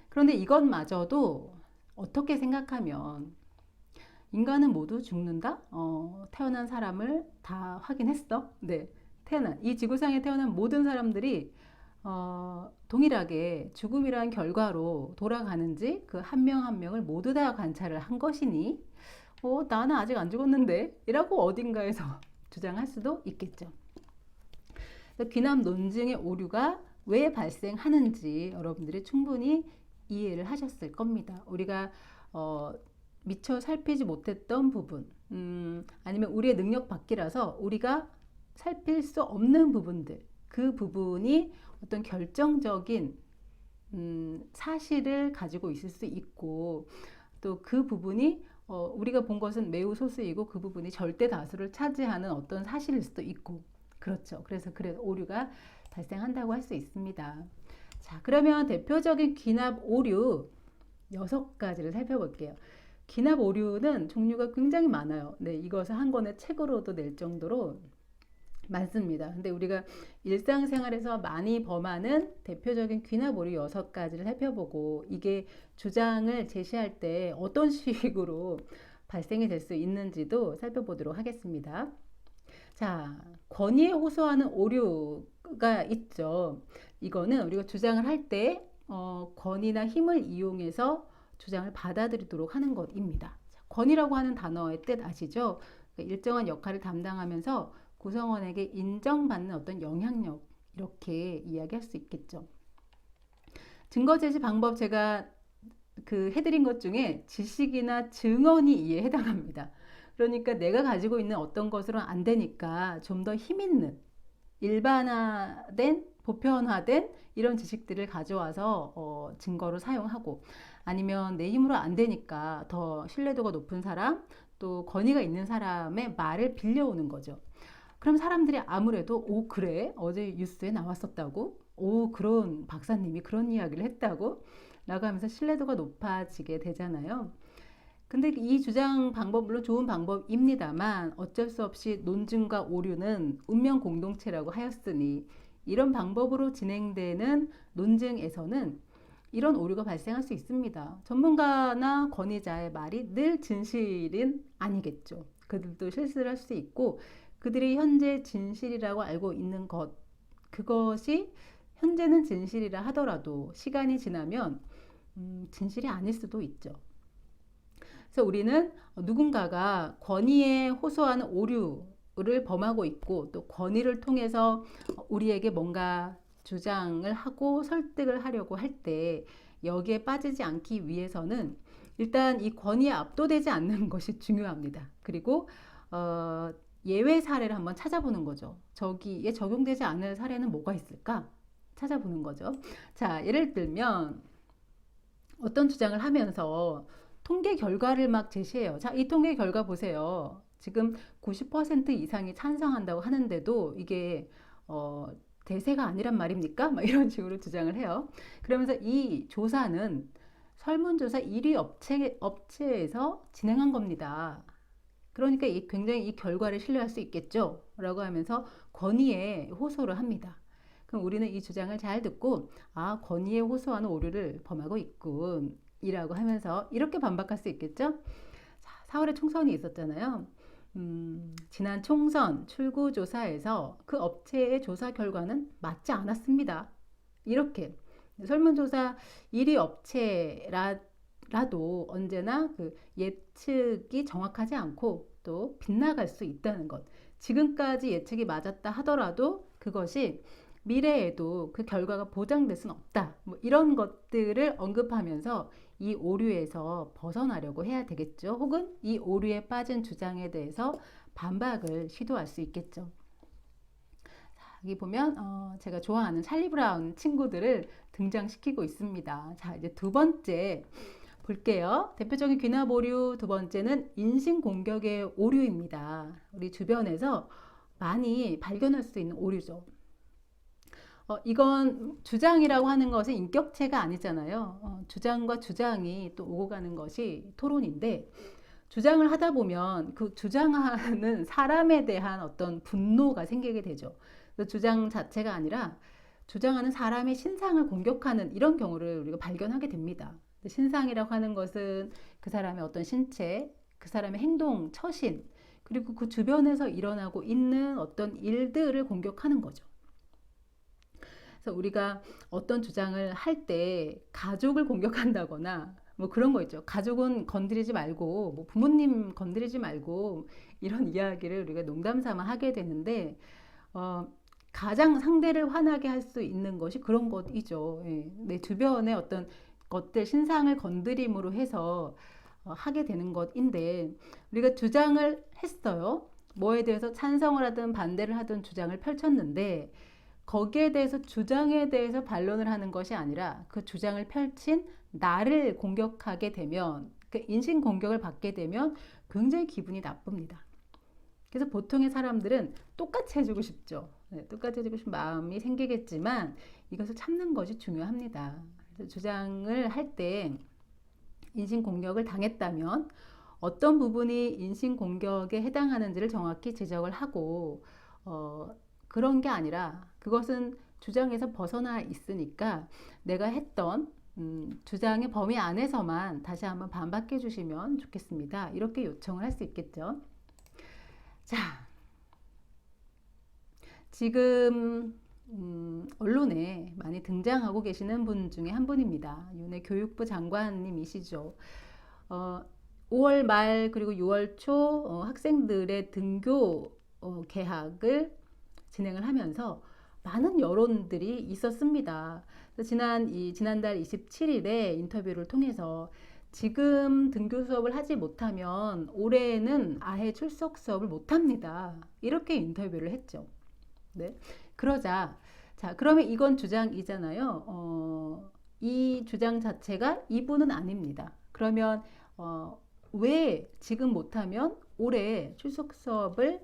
A: 그런데 이것마저도 어떻게 생각하면 인간은 모두 죽는다? 태어난 사람을 다 확인했어. 네. 이 지구상에 태어난 모든 사람들이 동일하게 죽음이라는 결과로 돌아가는지 그 한 명 한 명을 모두 다 관찰을 한 것이니 나는 아직 안 죽었는데 이라고 어딘가에서 주장할 수도 있겠죠. 귀납 논증의 오류가 왜 발생하는지 여러분들이 충분히 이해를 하셨을 겁니다. 우리가 미처 살피지 못했던 부분, 아니면 우리의 능력 밖이라서 우리가 살필 수 없는 부분들, 그 부분이 어떤 결정적인 사실을 가지고 있을 수 있고, 또 그 부분이 우리가 본 것은 매우 소수이고 그 부분이 절대 다수를 차지하는 어떤 사실일 수도 있고, 그렇죠. 그래서 오류가 발생한다고 할 수 있습니다. 자, 그러면 대표적인 귀납 오류 6가지를 살펴볼게요. 귀납 오류는 종류가 굉장히 많아요. 네, 이것을 한 권의 책으로도 낼 정도로 많습니다. 근데 우리가 일상생활에서 많이 범하는 대표적인 귀납 오류 6가지를 살펴보고 이게 주장을 제시할 때 어떤 식으로 발생이 될 수 있는지도 살펴보도록 하겠습니다. 자, 권위에 호소하는 오류가 있죠. 이거는 우리가 주장을 할 때 권위나 힘을 이용해서 주장을 받아들이도록 하는 것입니다. 권위라고 하는 단어의 뜻 아시죠? 일정한 역할을 담당하면서 구성원에게 인정받는 어떤 영향력, 이렇게 이야기할 수 있겠죠. 증거 제시 방법 제가 해드린 것 중에 지식이나 증언이 이에 해당합니다. 그러니까 내가 가지고 있는 어떤 것으로는 안 되니까 좀 더 힘 있는 일반화된 보편화된 이런 지식들을 가져와서 증거로 사용하고, 아니면 내 힘으로 안 되니까 더 신뢰도가 높은 사람, 또 권위가 있는 사람의 말을 빌려오는 거죠. 그럼 사람들이 아무래도 오 그래? 어제 뉴스에 나왔었다고? 오 그런 박사님이 그런 이야기를 했다고? 라고 하면서 신뢰도가 높아지게 되잖아요. 근데 이 주장 방법 물론 좋은 방법입니다만 어쩔 수 없이 논증과 오류는 운명 공동체라고 하였으니 이런 방법으로 진행되는 논증에서는 이런 오류가 발생할 수 있습니다. 전문가나 권위자의 말이 늘 진실은 아니겠죠. 그들도 실수를 할 수 있고 그들이 현재 진실이라고 알고 있는 것, 그것이 현재는 진실이라 하더라도 시간이 지나면 진실이 아닐 수도 있죠. 그래서 우리는 누군가가 권위에 호소하는 오류를 범하고 있고 또 권위를 통해서 우리에게 뭔가 주장을 하고 설득을 하려고 할 때 여기에 빠지지 않기 위해서는 일단 이 권위에 압도되지 않는 것이 중요합니다. 그리고 예외 사례를 한번 찾아보는 거죠. 저기에 적용되지 않을 사례는 뭐가 있을까? 찾아보는 거죠. 자, 예를 들면 어떤 주장을 하면서 통계 결과를 막 제시해요. 자, 이 통계 결과 보세요. 지금 90% 이상이 찬성한다고 하는데도 이게 대세가 아니란 말입니까? 막 이런 식으로 주장을 해요. 그러면서 이 조사는 설문조사 1위 업체에서 진행한 겁니다. 그러니까 굉장히 이 결과를 신뢰할 수 있겠죠? 라고 하면서 권위에 호소를 합니다. 그럼 우리는 이 주장을 잘 듣고 아, 권위에 호소하는 오류를 범하고 있군 이라고 하면서 이렇게 반박할 수 있겠죠? 자, 4월에 총선이 있었잖아요. 지난 총선 출구조사에서 그 업체의 조사 결과는 맞지 않았습니다. 이렇게 설문조사 1위 업체라도 언제나 그 예측이 정확하지 않고 또 빗나갈 수 있다는 것. 지금까지 예측이 맞았다 하더라도 그것이 미래에도 그 결과가 보장될 수는 없다. 뭐 이런 것들을 언급하면서 이 오류에서 벗어나려고 해야 되겠죠. 혹은 이 오류에 빠진 주장에 대해서 반박을 시도할 수 있겠죠. 자, 여기 보면 제가 좋아하는 찰리 브라운 친구들을 등장시키고 있습니다. 자, 이제 두 번째 볼게요. 대표적인 귀납 오류 두 번째는 인신공격의 오류입니다. 우리 주변에서 많이 발견할 수 있는 오류죠. 이건 주장이라고 하는 것은 인격체가 아니잖아요. 주장과 주장이 또 오고 가는 것이 토론인데 주장을 하다 보면 그 주장하는 사람에 대한 어떤 분노가 생기게 되죠. 주장 자체가 아니라 주장하는 사람의 신상을 공격하는 이런 경우를 우리가 발견하게 됩니다. 신상이라고 하는 것은 그 사람의 어떤 신체, 그 사람의 행동, 처신, 그리고 그 주변에서 일어나고 있는 어떤 일들을 공격하는 거죠. 그래서 우리가 어떤 주장을 할 때 가족을 공격한다거나 뭐 그런 거 있죠. 가족은 건드리지 말고 뭐 부모님 건드리지 말고 이런 이야기를 우리가 농담 삼아 하게 되는데 가장 상대를 화나게 할 수 있는 것이 그런 것이죠. 예. 내 주변에 어떤 것들 신상을 건드림으로 해서 하게 되는 것인데 우리가 주장을 했어요. 뭐에 대해서 찬성을 하든 반대를 하든 주장을 펼쳤는데 거기에 대해서 주장에 대해서 반론을 하는 것이 아니라 그 주장을 펼친 나를 공격하게 되면 그 인신 공격을 받게 되면 굉장히 기분이 나쁩니다. 그래서 보통의 사람들은 똑같이 해주고 싶죠. 네, 똑같이 해주고 싶은 마음이 생기겠지만 이것을 참는 것이 중요합니다. 그래서 주장을 할 때 인신 공격을 당했다면 어떤 부분이 인신 공격에 해당하는지를 정확히 지적을 하고 그런 게 아니라 그것은 주장에서 벗어나 있으니까 내가 했던 주장의 범위 안에서만 다시 한번 반박해 주시면 좋겠습니다. 이렇게 요청을 할 수 있겠죠. 자, 지금 언론에 많이 등장하고 계시는 분 중에 한 분입니다. 윤해 교육부 장관님이시죠. 5월 말 그리고 6월 초 학생들의 등교 개학을 진행을 하면서 많은 여론들이 있었습니다. 지난달 27일에 인터뷰를 통해서 지금 등교 수업을 하지 못하면 올해는 아예 출석 수업을 못합니다. 이렇게 인터뷰를 했죠. 네. 그러자 자, 그러면 이건 주장이잖아요. 이 주장 자체가 이분은 아닙니다. 그러면 왜 지금 못하면 올해 출석 수업을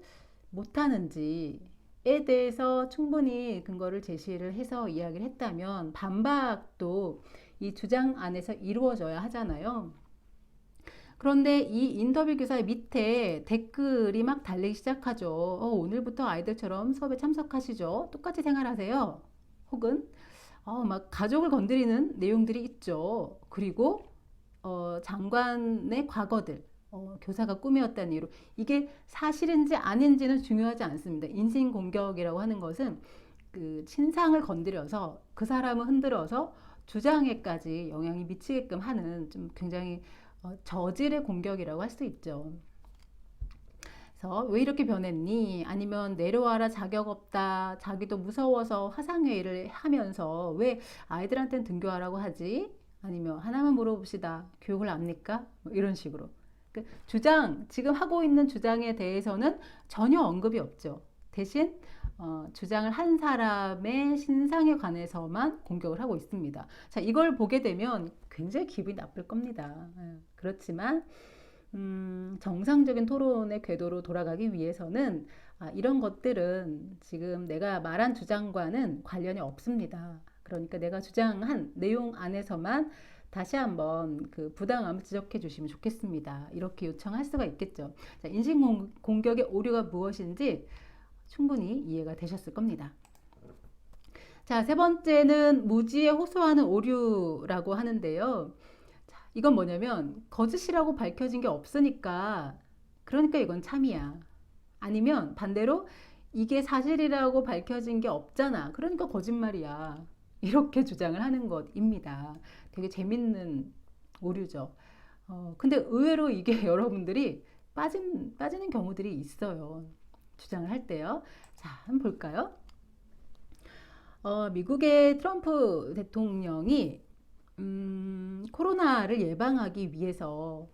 A: 못하는지에 대해서 충분히 근거를 제시를 해서 이야기를 했다면 반박도 이 주장 안에서 이루어져야 하잖아요. 그런데 이 인터뷰 기사 밑에 댓글이 막 달리기 시작하죠. 오늘부터 아이들처럼 수업에 참석하시죠. 똑같이 생활하세요. 혹은 막 가족을 건드리는 내용들이 있죠. 그리고 장관의 과거들, 교사가 꿈이었다는 이유로 이게 사실인지 아닌지는 중요하지 않습니다. 인신공격이라고 하는 것은 그 신상을 건드려서 그 사람을 흔들어서 주장에까지 영향이 미치게끔 하는 좀 굉장히 저질의 공격이라고 할 수 있죠. 그래서 왜 이렇게 변했니? 아니면 내려와라 자격 없다. 자기도 무서워서 화상회의를 하면서 왜 아이들한테는 등교하라고 하지? 아니면 하나만 물어봅시다. 교육을 압니까? 뭐 이런 식으로. 그 주장, 지금 하고 있는 주장에 대해서는 전혀 언급이 없죠. 대신 주장을 한 사람의 신상에 관해서만 공격을 하고 있습니다. 자, 이걸 보게 되면 굉장히 기분이 나쁠 겁니다. 그렇지만 정상적인 토론의 궤도로 돌아가기 위해서는 이런 것들은 지금 내가 말한 주장과는 관련이 없습니다. 그러니까 내가 주장한 내용 안에서만 다시 한번 그 부당함을 지적해 주시면 좋겠습니다. 이렇게 요청할 수가 있겠죠. 자, 인신공격의 오류가 무엇인지 충분히 이해가 되셨을 겁니다. 자, 세 번째는 무지에 호소하는 오류라고 하는데요. 자, 이건 뭐냐면 거짓이라고 밝혀진 게 없으니까 그러니까 이건 참이야. 아니면 반대로 이게 사실이라고 밝혀진 게 없잖아. 그러니까 거짓말이야. 이렇게 주장을 하는 것입니다. 되게 재밌는 오류죠. 근데 의외로 이게 여러분들이 빠지는 경우들이 있어요. 주장을 할 때요. 자, 한번 볼까요? 미국의 트럼프 대통령이 코로나를 예방하기 위해서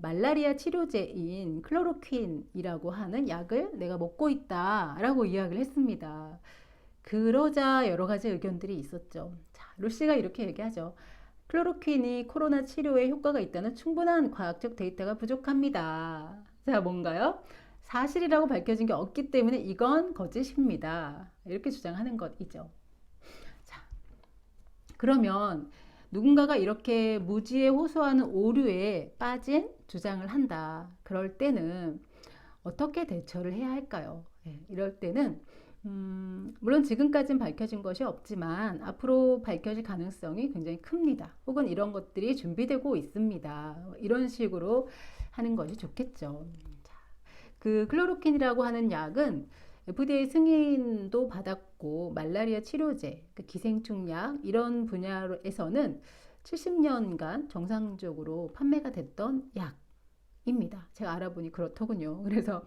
A: 말라리아 치료제인 클로로퀸이라고 하는 약을 내가 먹고 있다라고 이야기를 했습니다. 그러자 여러 가지 의견들이 있었죠. 자, 루시가 이렇게 얘기하죠. 클로로퀸이 코로나 치료에 효과가 있다는 충분한 과학적 데이터가 부족합니다. 자, 뭔가요? 사실이라고 밝혀진 게 없기 때문에 이건 거짓입니다. 이렇게 주장하는 것이죠. 자, 그러면 누군가가 이렇게 무지에 호소하는 오류에 빠진 주장을 한다. 그럴 때는 어떻게 대처를 해야 할까요? 이럴 때는 물론 지금까지는 밝혀진 것이 없지만 앞으로 밝혀질 가능성이 굉장히 큽니다. 혹은 이런 것들이 준비되고 있습니다. 이런 식으로 하는 것이 좋겠죠. 자, 그 클로로킨이라고 하는 약은 FDA 승인도 받았고 말라리아 치료제, 기생충약 이런 분야에서는 70년간 정상적으로 판매가 됐던 약입니다. 제가 알아보니 그렇더군요. 그래서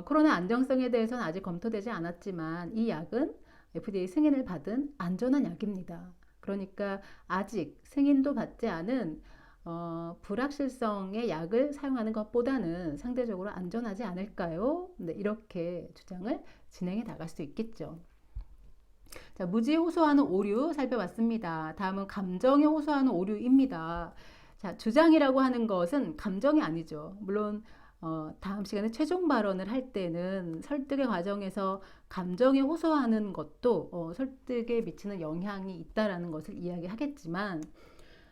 A: 코로나 안정성에 대해서는 아직 검토되지 않았지만 이 약은 FDA 승인을 받은 안전한 약입니다. 그러니까 아직 승인도 받지 않은 불확실성의 약을 사용하는 것보다는 상대적으로 안전하지 않을까요? 네, 이렇게 주장을 진행해 나갈 수 있겠죠. 자, 무지에 호소하는 오류 살펴봤습니다. 다음은 감정에 호소하는 오류입니다. 자, 주장이라고 하는 것은 감정이 아니죠. 물론 다음 시간에 최종 발언을 할 때는 설득의 과정에서 감정에 호소하는 것도 설득에 미치는 영향이 있다라는 것을 이야기하겠지만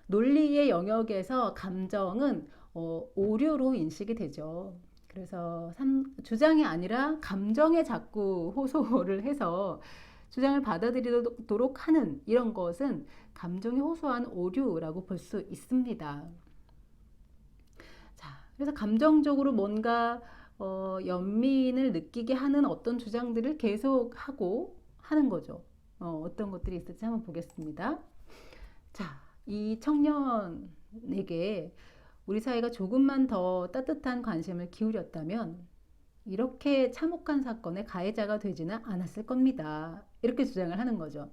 A: 논리의 영역에서 감정은 오류로 인식이 되죠. 그래서 주장이 아니라 감정에 자꾸 호소를 해서 주장을 받아들이도록 하는 이런 것은 감정에 호소한 오류라고 볼 수 있습니다. 자, 그래서 감정적으로 뭔가 연민을 느끼게 하는 어떤 주장들을 계속하고 하는 거죠. 어떤 것들이 있을지 한번 보겠습니다. 자, 이 청년에게 우리 사회가 조금만 더 따뜻한 관심을 기울였다면 이렇게 참혹한 사건의 가해자가 되지는 않았을 겁니다. 이렇게 주장을 하는 거죠.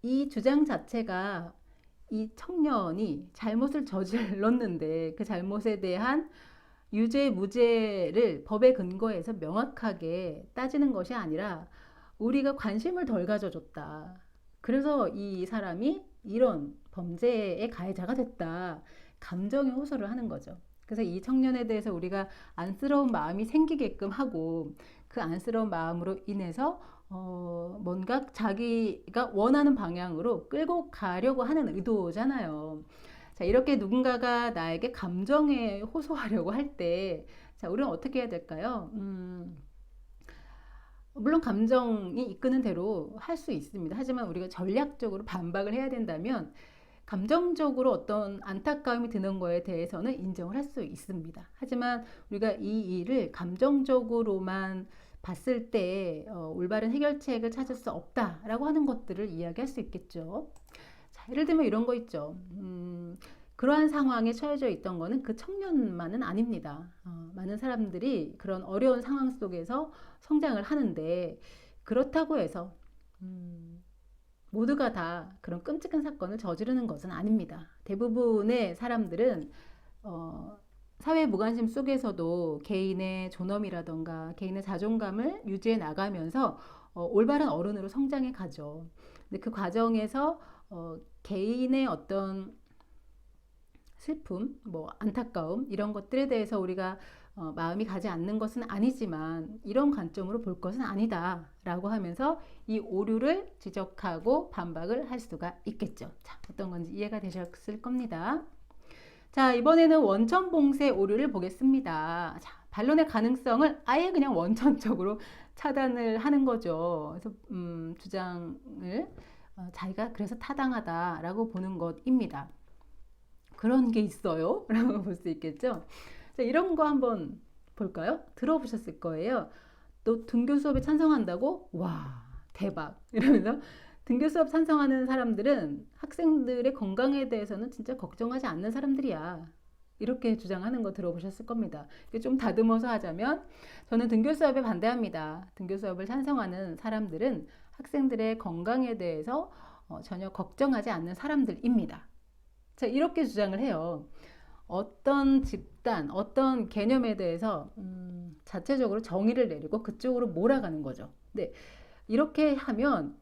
A: 이 주장 자체가 이 청년이 잘못을 저질렀는데 그 잘못에 대한 유죄, 무죄를 법에 근거해서 명확하게 따지는 것이 아니라 우리가 관심을 덜 가져줬다. 그래서 이 사람이 이런 범죄의 가해자가 됐다. 감정에 호소를 하는 거죠. 그래서 이 청년에 대해서 우리가 안쓰러운 마음이 생기게끔 하고 그 안쓰러운 마음으로 인해서 뭔가 자기가 원하는 방향으로 끌고 가려고 하는 의도잖아요. 자, 이렇게 누군가가 나에게 감정에 호소하려고 할 때, 자, 우리는 어떻게 해야 될까요? 물론 감정이 이끄는 대로 할 수 있습니다. 하지만 우리가 전략적으로 반박을 해야 된다면 감정적으로 어떤 안타까움이 드는 거에 대해서는 인정을 할 수 있습니다. 하지만 우리가 이 일을 감정적으로만 봤을 때 올바른 해결책을 찾을 수 없다라고 하는 것들을 이야기할 수 있겠죠. 자, 예를 들면 이런 거 있죠. 그러한 상황에 처해져 있던 거는 그 청년만은 아닙니다. 많은 사람들이 그런 어려운 상황 속에서 성장을 하는데 그렇다고 해서 모두가 다 그런 끔찍한 사건을 저지르는 것은 아닙니다. 대부분의 사람들은 사회 무관심 속에서도 개인의 존엄이라던가 개인의 자존감을 유지해 나가면서 올바른 어른으로 성장해 가죠. 근데 그 과정에서 개인의 어떤 슬픔, 뭐 안타까움 이런 것들에 대해서 우리가 마음이 가지 않는 것은 아니지만 이런 관점으로 볼 것은 아니다라고 하면서 이 오류를 지적하고 반박을 할 수가 있겠죠. 자, 어떤 건지 이해가 되셨을 겁니다. 자, 이번에는 원천 봉쇄 오류를 보겠습니다. 자, 반론의 가능성을 아예 그냥 원천적으로 차단을 하는 거죠. 그래서 주장을 자기가 그래서 타당하다라고 보는 것입니다. 그런 게 있어요? 라고 볼 수 있겠죠. 자, 이런 거 한번 볼까요? 들어보셨을 거예요. 또 등교 수업에 찬성한다고? 와, 대박. 이러면서 등교 수업 찬성하는 사람들은 학생들의 건강에 대해서는 진짜 걱정하지 않는 사람들이야. 이렇게 주장하는 거 들어보셨을 겁니다. 좀 다듬어서 하자면 저는 등교 수업에 반대합니다. 등교 수업을 찬성하는 사람들은 학생들의 건강에 대해서 전혀 걱정하지 않는 사람들입니다. 자, 이렇게 주장을 해요. 어떤 집단, 어떤 개념에 대해서 자체적으로 정의를 내리고 그쪽으로 몰아가는 거죠. 네, 이렇게 하면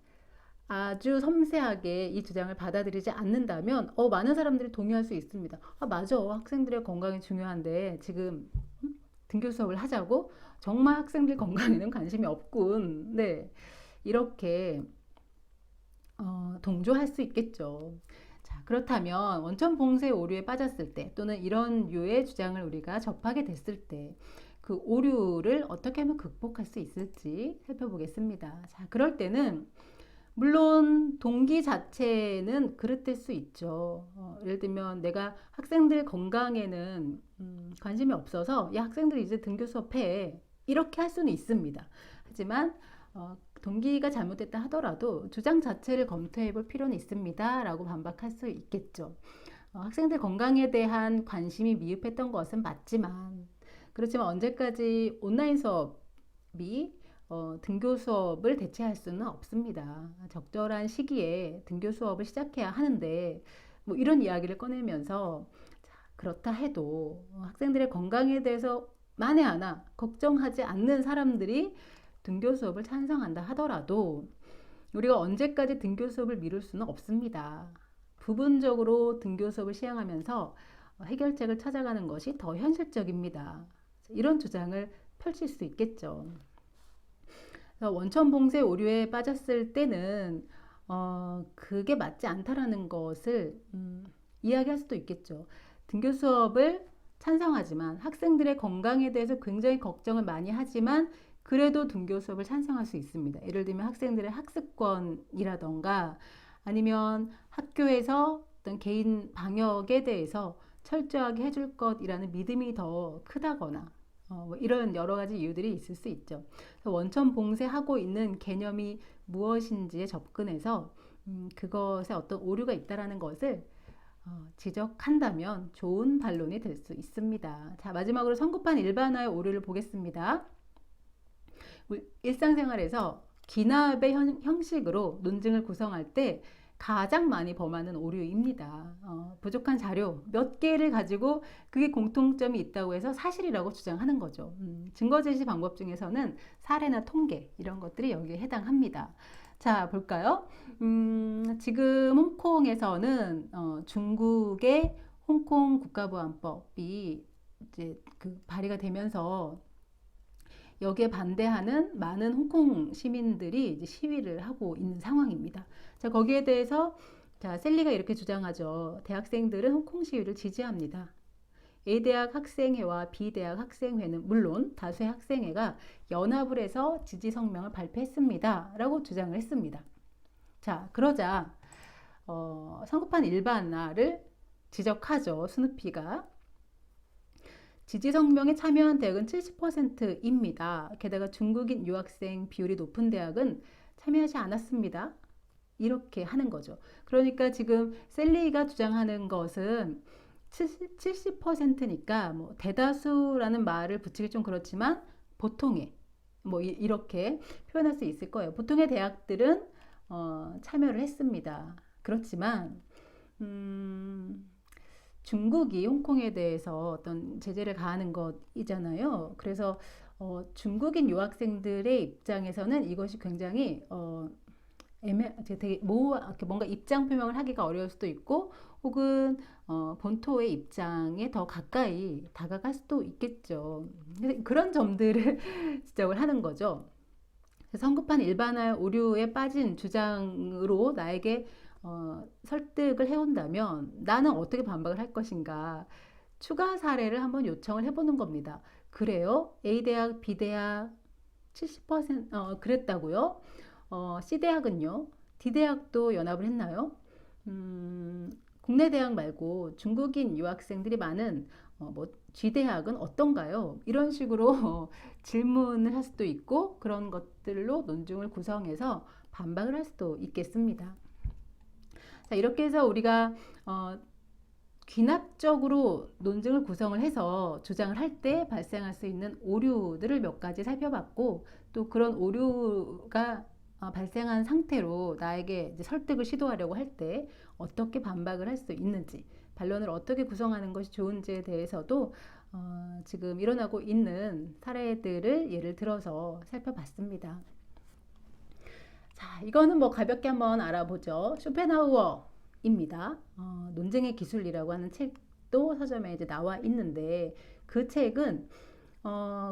A: 아주 섬세하게 이 주장을 받아들이지 않는다면 많은 사람들이 동의할 수 있습니다. 아, 맞아. 학생들의 건강이 중요한데 지금 등교 수업을 하자고? 정말 학생들 건강에는 관심이 없군. 네, 이렇게 동조할 수 있겠죠. 자, 그렇다면 원천 봉쇄 오류에 빠졌을 때 또는 이런 류의 주장을 우리가 접하게 됐을 때 그 오류를 어떻게 하면 극복할 수 있을지 살펴보겠습니다. 자, 그럴 때는 물론 동기 자체는 그릇될 수 있죠. 예를 들면 내가 학생들 건강에는 관심이 없어서 야, 학생들 이제 등교 수업해 이렇게 할 수는 있습니다. 하지만 동기가 잘못됐다 하더라도 주장 자체를 검토해 볼 필요는 있습니다 라고 반박할 수 있겠죠. 학생들 건강에 대한 관심이 미흡했던 것은 맞지만 그렇지만 언제까지 온라인 수업이 등교 수업을 대체할 수는 없습니다. 적절한 시기에 등교 수업을 시작해야 하는데 뭐 이런 이야기를 꺼내면서 자, 그렇다 해도 학생들의 건강에 대해서 만에 하나 걱정하지 않는 사람들이 등교 수업을 찬성한다 하더라도 우리가 언제까지 등교 수업을 미룰 수는 없습니다. 부분적으로 등교 수업을 시행하면서 해결책을 찾아가는 것이 더 현실적입니다. 이런 주장을 펼칠 수 있겠죠. 원천 봉쇄 오류에 빠졌을 때는 그게 맞지 않다라는 것을 이야기할 수도 있겠죠. 등교 수업을 찬성하지만 학생들의 건강에 대해서 굉장히 걱정을 많이 하지만 그래도 등교 수업을 찬성할 수 있습니다. 예를 들면 학생들의 학습권이라던가 아니면 학교에서 어떤 개인 방역에 대해서 철저하게 해줄 것이라는 믿음이 더 크다거나 뭐 이런 여러 가지 이유들이 있을 수 있죠. 원천 봉쇄하고 있는 개념이 무엇인지에 접근해서 그것에 어떤 오류가 있다라는 것을 지적한다면 좋은 반론이 될 수 있습니다. 자, 마지막으로 성급한 일반화의 오류를 보겠습니다. 일상생활에서 기납의 형식으로 논증을 구성할 때 가장 많이 범하는 오류입니다. 부족한 자료 몇 개를 가지고 그게 공통점이 있다고 해서 사실이라고 주장하는 거죠. 증거 제시 방법 중에서는 사례나 통계 이런 것들이 여기에 해당합니다. 자, 볼까요? 지금 홍콩에서는 중국의 홍콩 국가보안법이 이제 그 발의가 되면서 여기에 반대하는 많은 홍콩 시민들이 이제 시위를 하고 있는 상황입니다. 자, 거기에 대해서 자, 셀리가 이렇게 주장하죠. 대학생들은 홍콩 시위를 지지합니다. A대학 학생회와 B대학 학생회는 물론 다수의 학생회가 연합을 해서 지지 성명을 발표했습니다. 라고 주장을 했습니다. 자, 그러자 성급한 일반화를 지적하죠. 스누피가. 지지 성명에 참여한 대학은 70%입니다. 게다가 중국인 유학생 비율이 높은 대학은 참여하지 않았습니다. 이렇게 하는 거죠. 그러니까 지금 셀리가 주장하는 것은 70%니까 뭐 대다수라는 말을 붙이기 좀 그렇지만 보통의 뭐 이렇게 표현할 수 있을 거예요. 보통의 대학들은 참여를 했습니다. 그렇지만 중국이 홍콩에 대해서 어떤 제재를 가하는 것이잖아요. 그래서 중국인 유학생들의 입장에서는 이것이 굉장히 되게 뭔가 입장 표명을 하기가 어려울 수도 있고 혹은 본토의 입장에 더 가까이 다가갈 수도 있겠죠. 그런 점들을 지적을 하는 거죠. 성급한 일반화 오류에 빠진 주장으로 나에게 설득을 해온다면 나는 어떻게 반박을 할 것인가? 추가 사례를 한번 요청을 해보는 겁니다. 그래요? A대학, B대학 70% 그랬다고요? C대학은요? D대학도 연합을 했나요? 국내 대학 말고 중국인 유학생들이 많은 뭐 G대학은 어떤가요? 이런 식으로 질문을 할 수도 있고 그런 것들로 논증을 구성해서 반박을 할 수도 있겠습니다. 자, 이렇게 해서 우리가 귀납적으로 논증을 구성을 해서 주장을 할 때 발생할 수 있는 오류들을 몇 가지 살펴봤고 또 그런 오류가 발생한 상태로 나에게 이제 설득을 시도하려고 할 때 어떻게 반박을 할 수 있는지 반론을 어떻게 구성하는 것이 좋은지에 대해서도 지금 일어나고 있는 사례들을 예를 들어서 살펴봤습니다. 자, 이거는 뭐 가볍게 한번 알아보죠. 쇼펜하우어입니다. 논쟁의 기술이라고 하는 책도 서점에 이제 나와 있는데 그 책은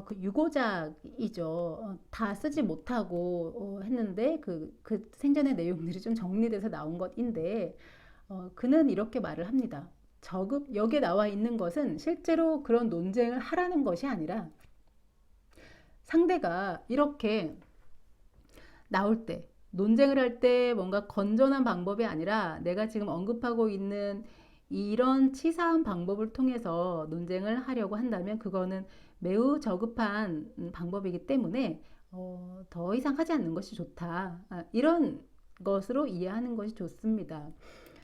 A: 그 유고작이죠. 다 쓰지 못하고 했는데 그 생전의 내용들이 좀 정리돼서 나온 것인데 그는 이렇게 말을 합니다. 여기에 나와 있는 것은 실제로 그런 논쟁을 하라는 것이 아니라 상대가 이렇게 나올 때 논쟁을 할 때 뭔가 건전한 방법이 아니라 내가 지금 언급하고 있는 이런 치사한 방법을 통해서 논쟁을 하려고 한다면 그거는 매우 저급한 방법이기 때문에 더 이상 하지 않는 것이 좋다. 이런 것으로 이해하는 것이 좋습니다.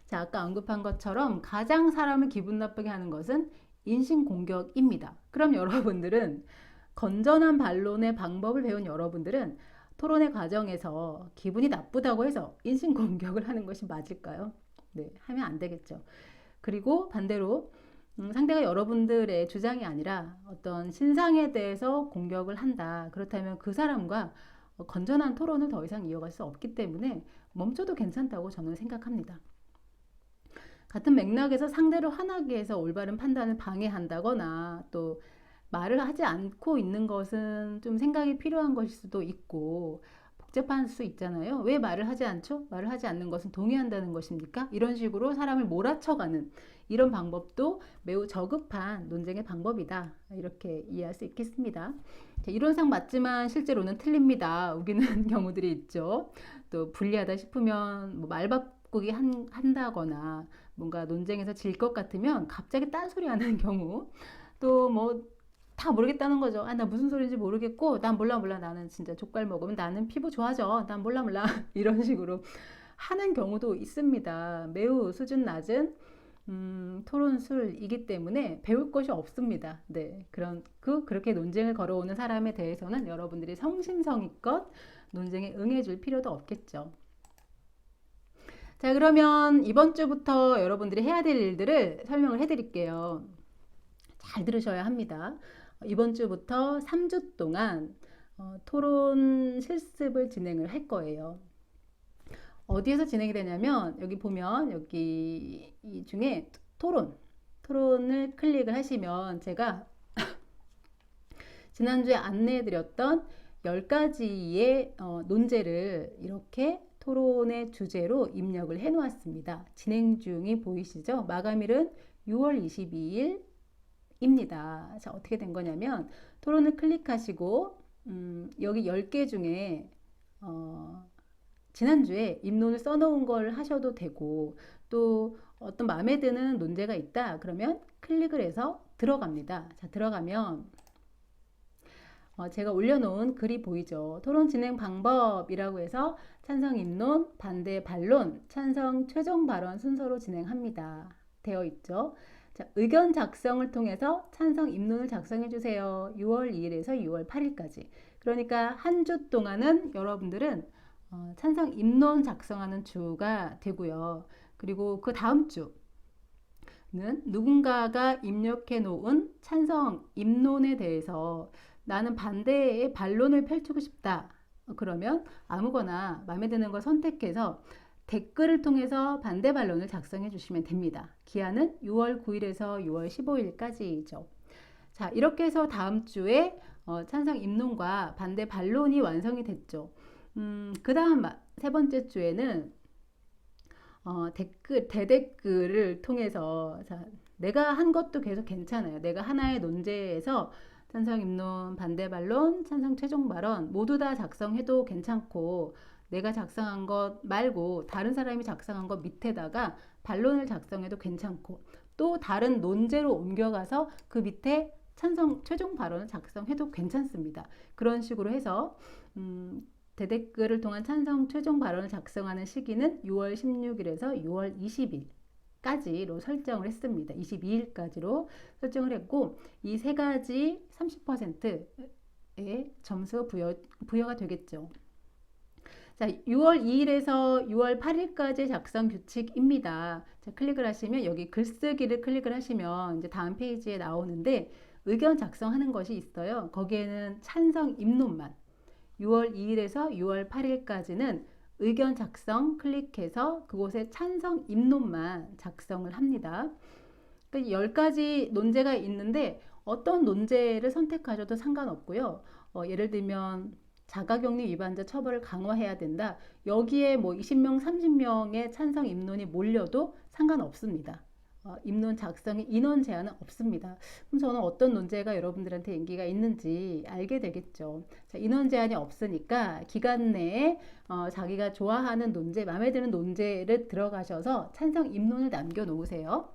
A: 자, 아까 언급한 것처럼 가장 사람을 기분 나쁘게 하는 것은 인신공격입니다. 그럼 여러분들은 건전한 반론의 방법을 배운 여러분들은 토론의 과정에서 기분이 나쁘다고 해서 인신공격을 하는 것이 맞을까요? 네, 하면 안 되겠죠. 그리고 반대로 상대가 여러분들의 주장이 아니라 어떤 신상에 대해서 공격을 한다. 그렇다면 그 사람과 건전한 토론을 더 이상 이어갈 수 없기 때문에 멈춰도 괜찮다고 저는 생각합니다. 같은 맥락에서 상대를 화나게 해서 올바른 판단을 방해한다거나 또 말을 하지 않고 있는 것은 좀 생각이 필요한 것일 수도 있고 복잡할 수 있잖아요. 왜 말을 하지 않죠? 말을 하지 않는 것은 동의한다는 것입니까? 이런 식으로 사람을 몰아쳐가는 이런 방법도 매우 저급한 논쟁의 방법이다. 이렇게 이해할 수 있겠습니다. 이론상 맞지만 실제로는 틀립니다. 우기는 경우들이 있죠. 또 불리하다 싶으면 뭐 말 바꾸기 한다거나 뭔가 논쟁에서 질 것 같으면 갑자기 딴소리 하는 경우 또 뭐 다 모르겠다는 거죠. 나 무슨 소리인지 모르겠고 난 몰라 나는 진짜 족발 먹으면 나는 피부 좋아져. 난 몰라 이런 식으로 하는 경우도 있습니다. 매우 수준 낮은 토론술이기 때문에 배울 것이 없습니다. 네, 그렇게 논쟁을 걸어오는 사람에 대해서는 여러분들이 성심성의껏 논쟁에 응해줄 필요도 없겠죠. 자, 그러면 이번 주부터 여러분들이 해야 될 일들을 설명을 해드릴게요. 잘 들으셔야 합니다. 이번 주부터 3주 동안 토론 실습을 진행을 할 거예요. 어디에서 진행이 되냐면 여기 보면 여기 이 중에 토론을 클릭을 하시면 제가 지난주에 안내해드렸던 10가지의 논제를 이렇게 토론의 주제로 입력을 해 놓았습니다. 진행 중이 보이시죠? 마감일은 6월 22일입니다. 자, 어떻게 된 거냐면 토론을 클릭하시고 여기 10개 중에 지난주에 입론을 써놓은 걸 하셔도 되고 또 어떤 마음에 드는 논제가 있다 그러면 클릭을 해서 들어갑니다. 자, 들어가면 제가 올려놓은 글이 보이죠. 토론 진행 방법이라고 해서 찬성 입론, 반대 반론, 찬성 최종 발언 순서로 진행합니다. 되어 있죠. 자, 의견 작성을 통해서 찬성 입론을 작성해 주세요. 6월 2일에서 6월 8일까지. 그러니까 한 주 동안은 여러분들은 찬성 입론 작성하는 주가 되고요. 그리고 그 다음 주는 누군가가 입력해 놓은 찬성 입론에 대해서 나는 반대의 반론을 펼치고 싶다. 그러면 아무거나 마음에 드는 걸 선택해서 댓글을 통해서 반대 반론을 작성해 주시면 됩니다. 기한은 6월 9일에서 6월 15일까지죠. 자, 이렇게 해서 다음 주에 찬성 입론과 반대 반론이 완성이 됐죠. 그 다음 세 번째 주에는 대댓글을 통해서 자, 내가 한 것도 계속 괜찮아요. 내가 하나의 논제에서 찬성 입론, 반대 반론, 찬성 최종 발언 모두 다 작성해도 괜찮고 내가 작성한 것 말고 다른 사람이 작성한 것 밑에다가 반론을 작성해도 괜찮고 또 다른 논제로 옮겨가서 그 밑에 찬성 최종 발언을 작성해도 괜찮습니다. 그런 식으로 해서 대댓글을 통한 찬성 최종 발언을 작성하는 시기는 6월 16일에서 6월 20일 까지로 설정을 했습니다. 22일까지로 설정을 했고 이 세 가지 30%의 점수가 부여가 되겠죠. 자, 6월 2일에서 6월 8일까지 작성 규칙입니다. 자, 클릭을 하시면 여기 글쓰기를 클릭을 하시면 이제 다음 페이지에 나오는데 의견 작성하는 것이 있어요. 거기에는 찬성 입론만 6월 2일에서 6월 8일까지는 의견 작성 클릭해서 그곳에 찬성 입론만 작성을 합니다. 그러니까 10가지 논제가 있는데 어떤 논제를 선택하셔도 상관없고요. 예를 들면 자가격리 위반자 처벌을 강화해야 된다. 여기에 뭐 20명, 30명의 찬성 입론이 몰려도 상관없습니다. 입론 작성에 인원 제한은 없습니다. 그럼 저는 어떤 논제가 여러분들한테 인기가 있는지 알게 되겠죠. 자, 인원 제한이 없으니까 기간 내에 자기가 좋아하는 논제, 마음에 드는 논제를 들어가셔서 찬성 입론을 남겨 놓으세요.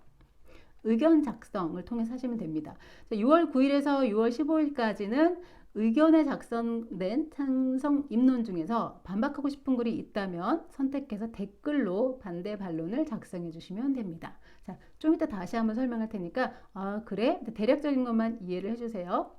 A: 의견 작성을 통해서 하시면 됩니다. 자, 6월 9일에서 6월 15일까지는 의견에 작성된 찬성 입론 중에서 반박하고 싶은 글이 있다면 선택해서 댓글로 반대 반론을 작성해 주시면 됩니다. 자, 좀 이따 다시 한번 설명할 테니까 그래? 대략적인 것만 이해를 해주세요.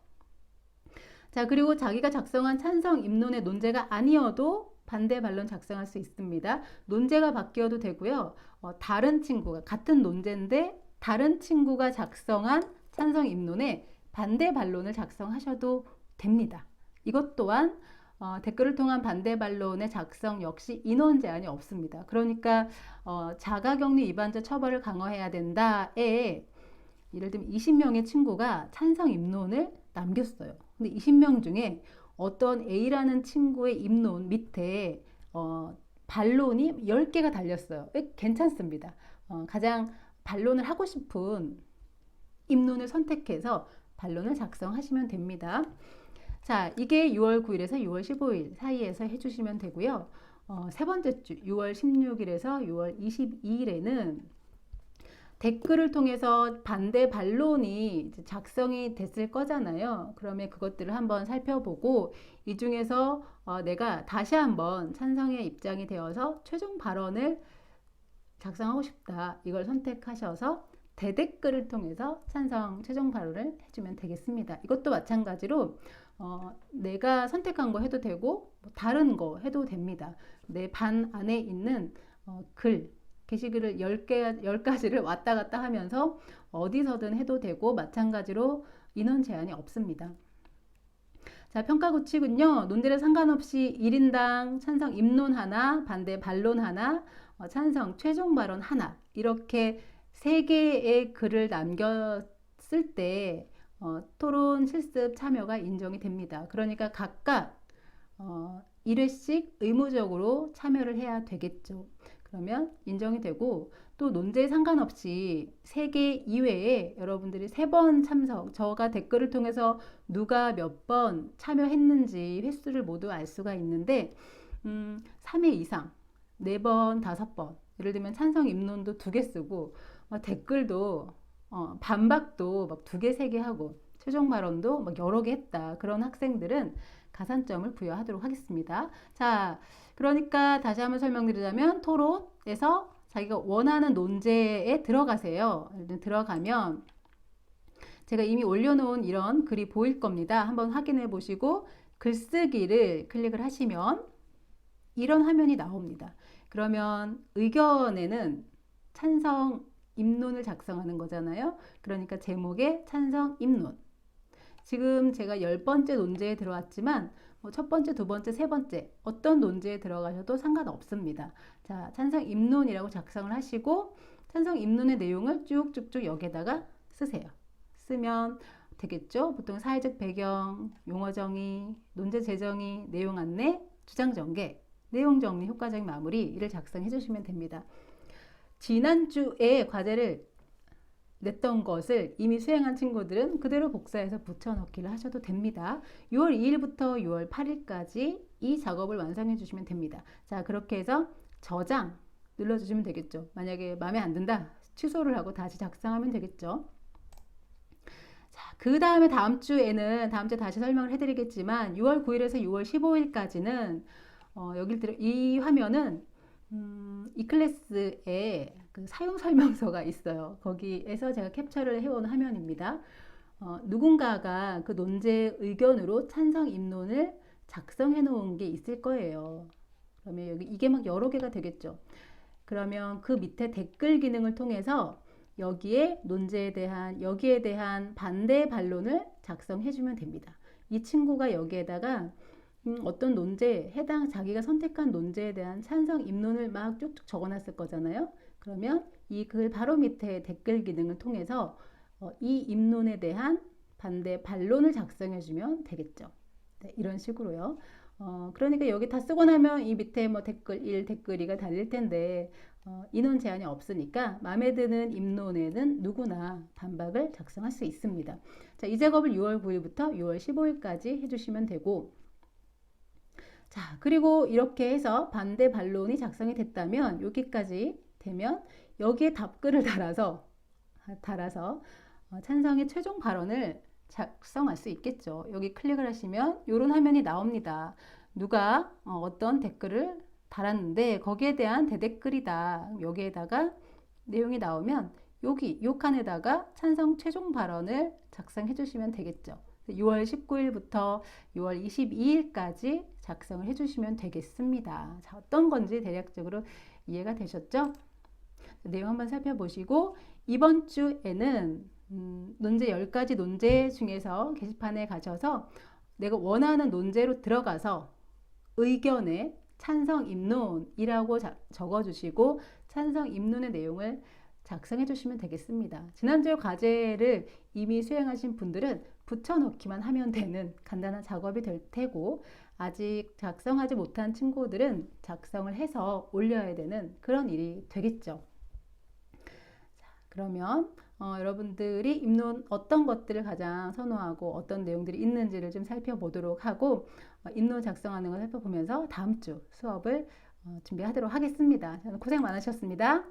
A: 자, 그리고 자기가 작성한 찬성 입론의 논제가 아니어도 반대 반론 작성할 수 있습니다. 논제가 바뀌어도 되고요. 다른 친구가 같은 논제인데 다른 친구가 작성한 찬성 입론에 반대 반론을 작성하셔도 됩니다. 이것 또한 댓글을 통한 반대 반론의 작성 역시 인원 제한이 없습니다. 그러니까 자가격리 위반자 처벌을 강화해야 된다에 예를 들면 20명의 친구가 찬성 입론을 남겼어요. 근데 20명 중에 어떤 A라는 친구의 입론 밑에 반론이 10개가 달렸어요. 괜찮습니다. 가장 반론을 하고 싶은 입론을 선택해서 반론을 작성하시면 됩니다. 자, 이게 6월 9일에서 6월 15일 사이에서 해주시면 되고요. 세 번째 주 6월 16일에서 6월 22일에는 댓글을 통해서 반대 반론이 작성이 됐을 거잖아요. 그러면 그것들을 한번 살펴보고 이 중에서 내가 다시 한번 찬성의 입장이 되어서 최종 발언을 작성하고 싶다. 이걸 선택하셔서 대댓글을 통해서 찬성 최종 발언을 해주면 되겠습니다. 이것도 마찬가지로 내가 선택한 거 해도 되고 다른 거 해도 됩니다. 내 반 안에 있는 글 게시글을 10가지를 왔다 갔다 하면서 어디서든 해도 되고 마찬가지로 인원 제한이 없습니다. 자, 평가 규칙은요. 논제를 상관없이 1인당 찬성 입론 하나, 반대 반론 하나, 찬성 최종 발언 하나 이렇게 3개의 글을 남겼을 때 토론 실습 참여가 인정이 됩니다. 그러니까 각각 1회씩 의무적으로 참여를 해야 되겠죠. 그러면 인정이 되고 또 논제에 상관없이 3개 이외에 여러분들이 3번 참석, 저가 댓글을 통해서 누가 몇 번 참여했는지 횟수를 모두 알 수가 있는데 3회 이상, 4번, 5번 예를 들면 찬성 입론도 2개 쓰고 댓글도 반박도 막 2개, 3개 하고 최종 발언도 막 여러 개 했다. 그런 학생들은 가산점을 부여하도록 하겠습니다. 자, 그러니까 다시 한번 설명드리자면 토론에서 자기가 원하는 논제에 들어가세요. 들어가면 제가 이미 올려놓은 이런 글이 보일 겁니다. 한번 확인해 보시고 글쓰기를 클릭을 하시면 이런 화면이 나옵니다. 그러면 의견에는 찬성 입론을 작성하는 거잖아요. 그러니까 제목에 찬성 입론. 지금 제가 10번째 논제에 들어왔지만 첫 번째, 두 번째, 세 번째 어떤 논제에 들어가셔도 상관없습니다. 자, 찬성 입론이라고 작성을 하시고 찬성 입론의 내용을 쭉쭉쭉 여기에다가 쓰세요. 쓰면 되겠죠. 보통 사회적 배경, 용어 정의, 논제 재정의, 내용 안내, 주장 전개, 내용 정리, 효과적인 마무리 이를 작성해 주시면 됩니다. 지난주에 과제를 냈던 것을 이미 수행한 친구들은 그대로 복사해서 붙여넣기를 하셔도 됩니다. 6월 2일부터 6월 8일까지 이 작업을 완성해 주시면 됩니다. 자, 그렇게 해서 저장 눌러주시면 되겠죠. 만약에 마음에 안 든다, 취소를 하고 다시 작성하면 되겠죠. 자, 그 다음에 다음 주에 다시 설명을 해드리겠지만 6월 9일에서 6월 15일까지는 이 화면은 이 클래스에 그 사용 설명서가 있어요. 거기에서 제가 캡처를 해온 화면입니다. 누군가가 그 논제 의견으로 찬성 입론을 작성해 놓은 게 있을 거예요. 그러면 이게 막 여러 개가 되겠죠. 그러면 그 밑에 댓글 기능을 통해서 여기에 여기에 대한 반대 반론을 작성해 주면 됩니다. 이 친구가 여기에다가 어떤 논제, 자기가 선택한 논제에 대한 찬성 입론을 막 쭉쭉 적어놨을 거잖아요. 그러면 이 글 바로 밑에 댓글 기능을 통해서 이 입론에 대한 반대 반론을 작성해주면 되겠죠. 네, 이런 식으로요. 그러니까 여기 다 쓰고 나면 이 밑에 뭐 댓글 1, 댓글 2가 달릴 텐데 인원 제한이 없으니까 마음에 드는 입론에는 누구나 반박을 작성할 수 있습니다. 자, 이 작업을 6월 9일부터 6월 15일까지 해주시면 되고 자, 그리고 이렇게 해서 반대 반론이 작성이 됐다면 여기까지 되면 여기에 답글을 달아서 찬성의 최종 발언을 작성할 수 있겠죠. 여기 클릭을 하시면 이런 화면이 나옵니다. 누가 어떤 댓글을 달았는데 거기에 대한 대댓글이다. 여기에다가 내용이 나오면 이 칸에다가 찬성 최종 발언을 작성해 주시면 되겠죠. 6월 19일부터 6월 22일까지 작성을 해주시면 되겠습니다. 자, 어떤 건지 대략적으로 이해가 되셨죠? 내용 한번 살펴보시고 이번 주에는 논제 10가지 논제 중에서 게시판에 가셔서 내가 원하는 논제로 들어가서 의견에 찬성 입론이라고 적어주시고 찬성 입론의 내용을 작성해 주시면 되겠습니다. 지난주 과제를 이미 수행하신 분들은 붙여넣기만 하면 되는 간단한 작업이 될 테고 아직 작성하지 못한 친구들은 작성을 해서 올려야 되는 그런 일이 되겠죠. 자, 그러면 여러분들이 입론 어떤 것들을 가장 선호하고 어떤 내용들이 있는지를 좀 살펴보도록 하고 입론 작성하는 걸 살펴보면서 다음 주 수업을 준비하도록 하겠습니다. 저는 고생 많으셨습니다.